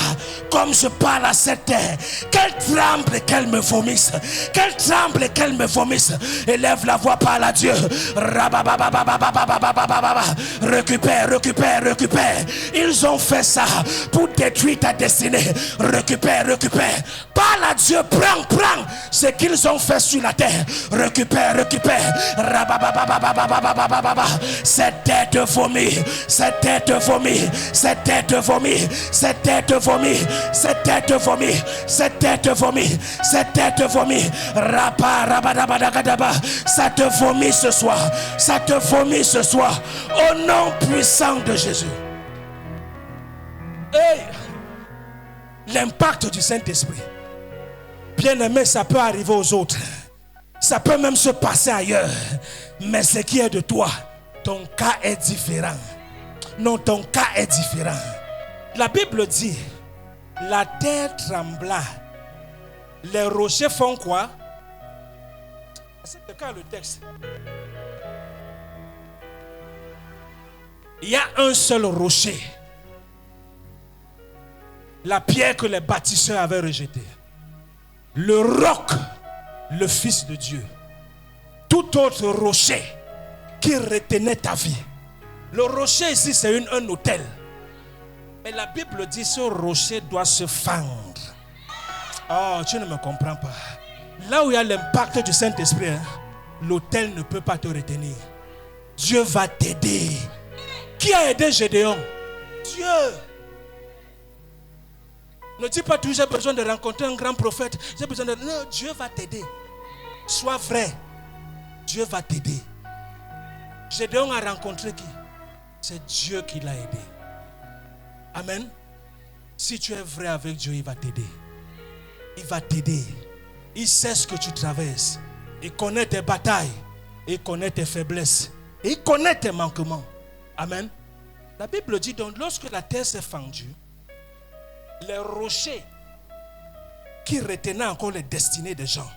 comme je parle à cette terre, qu'elle tremble et qu'elle me vomisse, qu'elle tremble et qu'elle me vomisse. Élève la voix, parle à Dieu. Récupère, récupère, récupère. Ils ont fait ça pour détruire ta destinée. Récupère, récupère. Parle à Dieu, prends, prends ce qu'ils ont fait sur la terre. Récupère, récupère. Cette tête vomit, cette tête vomit, cette tête vomit, cette tête vomit, cette tête vomit, cette tête vomit, cette tête vomit. Ça te vomit ce soir, ça te vomit ce soir, au nom puissant de Jésus. Hey, l'impact du Saint-Esprit, bien-aimé, ça peut arriver aux autres, ça peut même se passer ailleurs, mais ce qui est de toi, ton cas est différent. Non, ton cas est différent. La Bible dit, la terre trembla. Les rochers font quoi? C'est le cas, le texte. Il y a un seul rocher. La pierre que les bâtisseurs avaient rejetée. Le roc, le Fils de Dieu. Tout autre rocher qui retenait ta vie. Le rocher ici, c'est un autel. Mais la Bible dit ce rocher doit se fendre. Oh, tu ne me comprends pas. Là où il y a l'impact du Saint-Esprit, hein, l'autel ne peut pas te retenir. Dieu va t'aider. Qui a aidé Gédéon? Dieu. Ne dis pas toujours j'ai besoin de rencontrer un grand prophète. J'ai besoin de... Non, Dieu va t'aider. Sois vrai. Dieu va t'aider. Gédéon a rencontré qui? C'est Dieu qui l'a aidé. Amen. Si tu es vrai avec Dieu, il va t'aider. Il va t'aider. Il sait ce que tu traverses. Il connaît tes batailles. Il connaît tes faiblesses. Il connaît tes manquements. Amen. La Bible dit donc, lorsque la terre s'est fendue, les rochers qui retenaient encore les destinées des gens,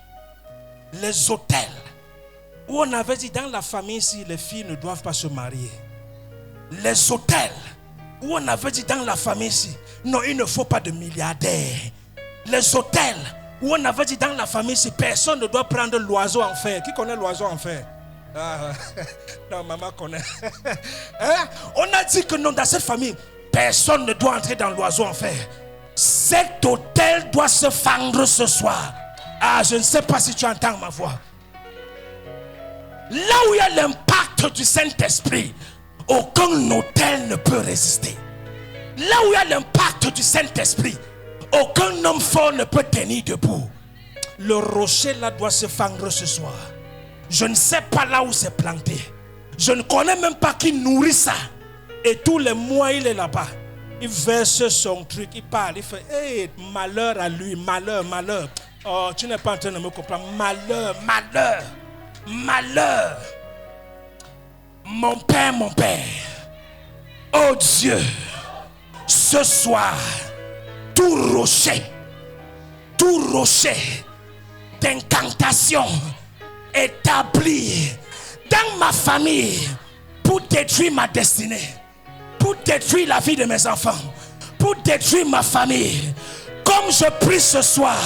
les autels, où on avait dit dans la famille ici, les filles ne doivent pas se marier. Les autels, où on avait dit dans la famille ici, non, il ne faut pas de milliardaires. Les autels, où on avait dit dans la famille ici, personne ne doit prendre l'oiseau en fer. Qui connaît l'oiseau en fer? Ah, non, maman connaît. Hein? On a dit que non, dans cette famille, personne ne doit entrer dans l'oiseau en fer. Cet autel doit se fendre ce soir. Ah, je ne sais pas si tu entends ma voix. Là où il y a l'impact du Saint-Esprit, aucun autel ne peut résister. Là où il y a l'impact du Saint-Esprit, aucun homme fort ne peut tenir debout. Le rocher là doit se fendre ce soir. Je ne sais pas là où c'est planté. Je ne connais même pas qui nourrit ça. Et tous les mois il est là-bas. Il verse son truc, il parle, il fait hey, malheur à lui, malheur, malheur. Oh, tu n'es pas en train de me comprendre. Malheur, malheur, malheur. Mon Père, oh Dieu, ce soir, tout rocher d'incantation établi dans ma famille pour détruire ma destinée, pour détruire la vie de mes enfants, pour détruire ma famille. Comme je prie ce soir,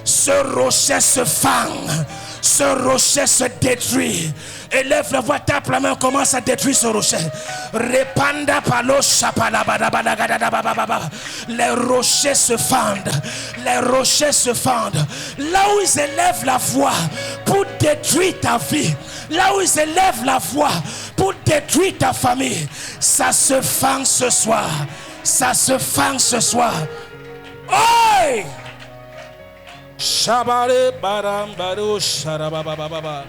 ce rocher se fend, ce rocher se détruit. Élève la voix, tape la main, commence à détruire ce rocher. Repanda palo chapalabadabadagadabababa. Les rochers se fendent. Les rochers se fendent. Là où ils élèvent la voix pour détruire ta vie, là où ils élèvent la voix pour détruire ta famille, ça se fend ce soir. Ça se fend ce soir. Oi! Shabare barambaro sharabababa.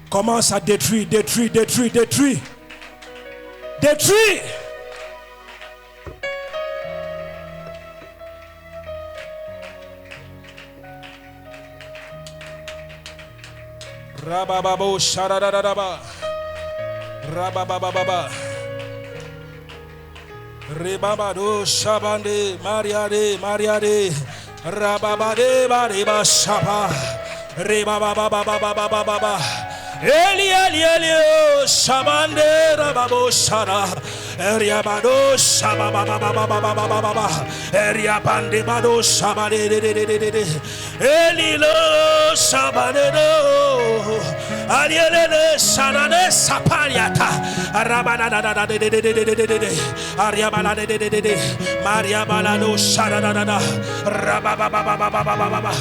Commence à détruire. Rabababo sharadadaba. Rabababa. Rebabado shabande mariade. Rababade bariba shaba. Rebababa. Eli shabande rababo shara eriabado shabababababababa eriabande bado shabade eli lo shabade ariele sharade sapariata arabana ariabala maria balado sharada rababababababa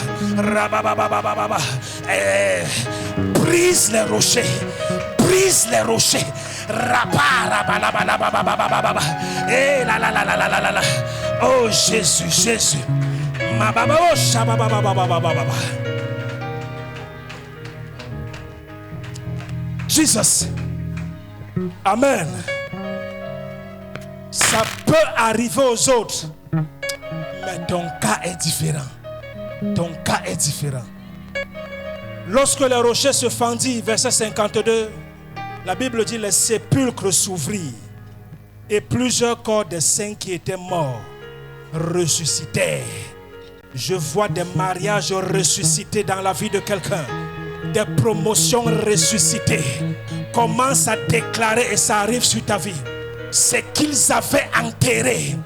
brise les rochers. Et la. Oh Jésus. Jesus. Amen. Ça peut arriver aux autres, mais ton cas est différent. Lorsque le rocher se fendit, verset 52, la Bible dit les sépulcres s'ouvrirent et plusieurs corps des saints qui étaient morts ressuscitèrent. Je vois des mariages ressuscités dans la vie de quelqu'un, des promotions ressuscitées. Commence à déclarer et ça arrive sur ta vie. C'est qu'ils avaient enterré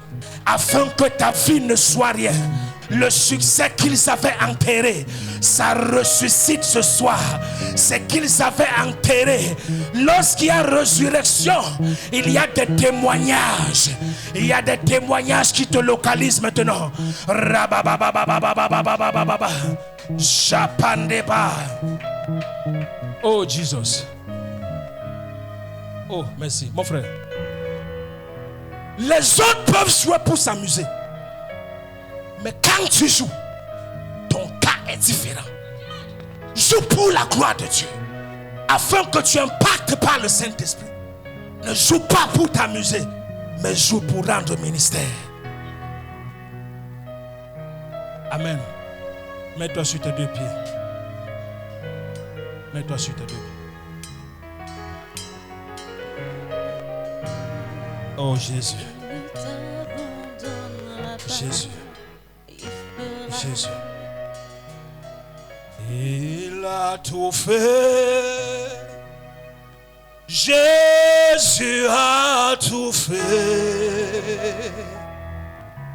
afin que ta vie ne soit rien. Le succès qu'ils avaient enterré, ça ressuscite ce soir. Ce qu'ils avaient enterré, lorsqu'il y a résurrection, il y a des témoignages. Il y a des témoignages qui te localisent maintenant. Japandeba. Oh Jesus. Oh merci mon frère. Les autres peuvent jouer pour s'amuser. Mais quand tu joues, ton cas est différent. Joue pour la gloire de Dieu. Afin que tu impactes par le Saint-Esprit. Ne joue pas pour t'amuser, mais joue pour rendre ministère. Amen. Mets-toi sur tes deux pieds. Mets-toi sur tes deux pieds. Oh Jésus. Jésus. Jésus. Il a tout fait. Jésus a tout fait.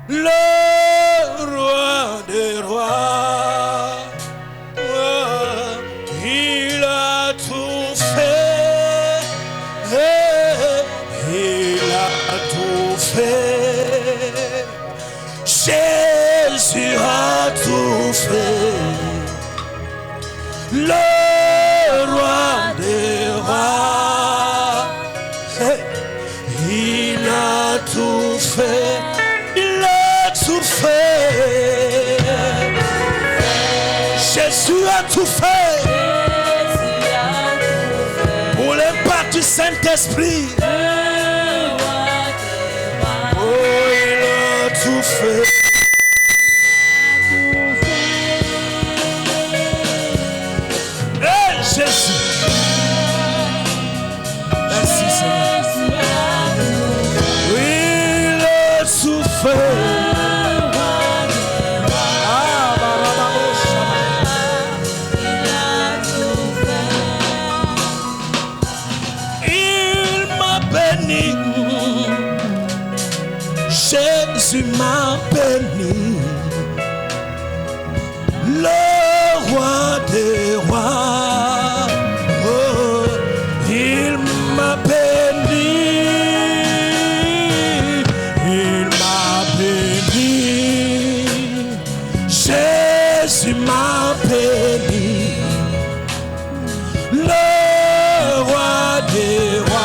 Le roi des rois. Il a tout fait. Il a tout fait. Jésus a tout fait. Le roi des rois. Il a tout fait. Il a tout fait. Jésus a tout fait. Pour l'impact du Saint-Esprit. Oh, il a tout fait. Hey, Jésus. Merci Seigneur. Oui, il a tout fait. Jésus m'a béni, le roi des rois. Oh, il m'a béni, il m'a béni. Jésus m'a béni, le roi des rois.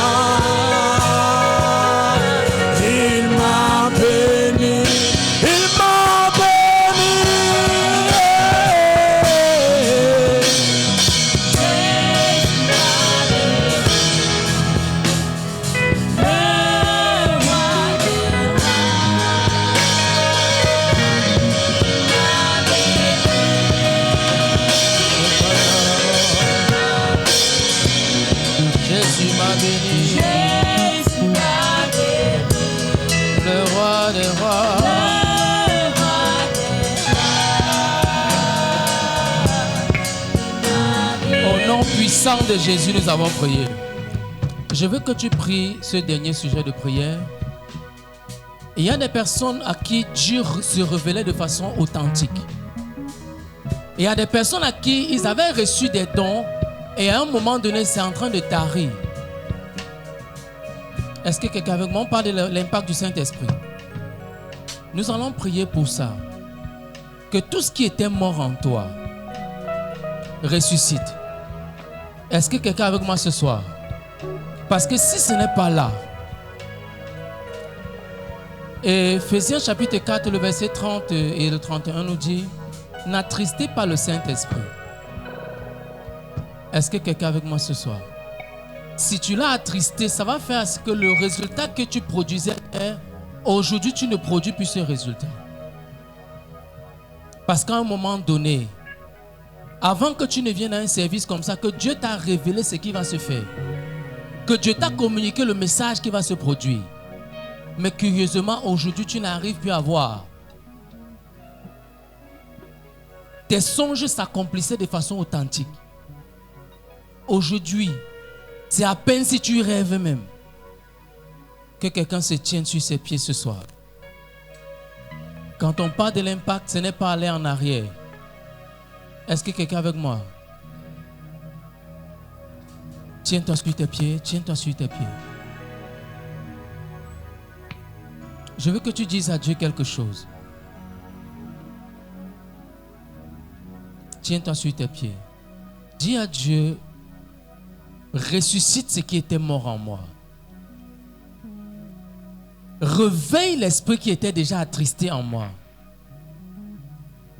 Sang de Jésus, nous avons prié. Je veux que tu pries ce dernier sujet de prière. Il y a des personnes à qui Dieu se révélait de façon authentique. Il y a des personnes à qui ils avaient reçu des dons et à un moment donné, c'est en train de tarir. Est-ce que quelqu'un avec moi parle de l'impact du Saint-Esprit? Nous allons prier pour ça. Que tout ce qui était mort en toi ressuscite. Est-ce que quelqu'un avec moi ce soir? Parce que si ce n'est pas là, Ephésiens chapitre 4, le verset 30 et le 31 nous dit: n'attristez pas le Saint-Esprit. Est-ce que quelqu'un avec moi ce soir? Si tu l'as attristé, ça va faire à ce que le résultat que tu produisais, aujourd'hui tu ne produis plus ce résultat. Parce qu'à un moment donné, avant que tu ne viennes à un service comme ça, que Dieu t'a révélé ce qui va se faire, que Dieu t'a communiqué le message qui va se produire. Mais curieusement, aujourd'hui, tu n'arrives plus à voir. Tes songes s'accomplissaient de façon authentique. Aujourd'hui, c'est à peine si tu rêves même que quelqu'un se tienne sur ses pieds ce soir. Quand on parle de l'impact, ce n'est pas aller en arrière. Est-ce que quelqu'un est avec moi? Tiens-toi sur tes pieds, tiens-toi sur tes pieds. Je veux que tu dises à Dieu quelque chose. Tiens-toi sur tes pieds. Dis à Dieu, ressuscite ce qui était mort en moi. Réveille l'esprit qui était déjà attristé en moi.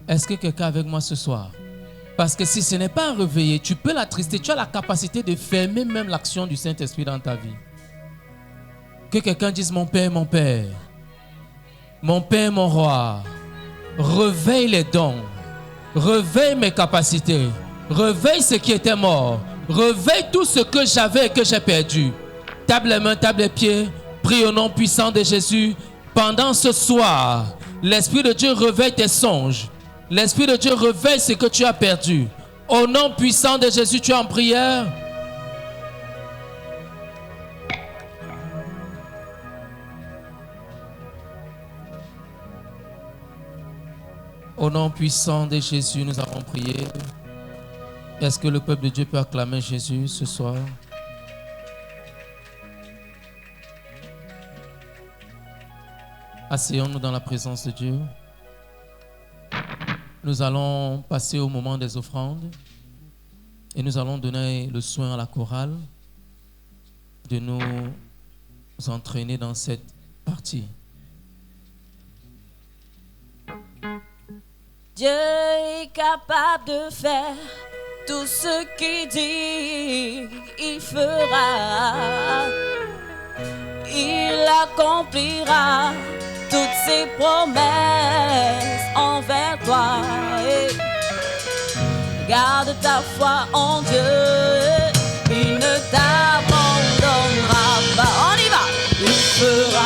Est-ce que quelqu'un est avec moi ce soir? Parce que si ce n'est pas réveillé, tu peux l'attrister. Tu as la capacité de fermer même l'action du Saint-Esprit dans ta vie. Que quelqu'un dise, mon Père, mon Père. Mon Père, mon Roi. Réveille les dons. Réveille mes capacités. Réveille ce qui était mort. Réveille tout ce que j'avais et que j'ai perdu. Tape les mains, tape les pieds. Prie au nom puissant de Jésus. Pendant ce soir, l'Esprit de Dieu réveille tes songes. L'Esprit de Dieu réveille ce que tu as perdu. Au nom puissant de Jésus, tu es en prière. Au nom puissant de Jésus, nous avons prié. Est-ce que le peuple de Dieu peut acclamer Jésus ce soir? Asseyons-nous dans la présence de Dieu. Nous allons passer au moment des offrandes et nous allons donner le soin à la chorale de nous entraîner dans cette partie. Dieu est capable de faire tout ce qu'il dit, il fera. Il accomplira toutes ses promesses envers toi. Garde ta foi en Dieu, il ne t'abandonnera pas. On y va. Il fera.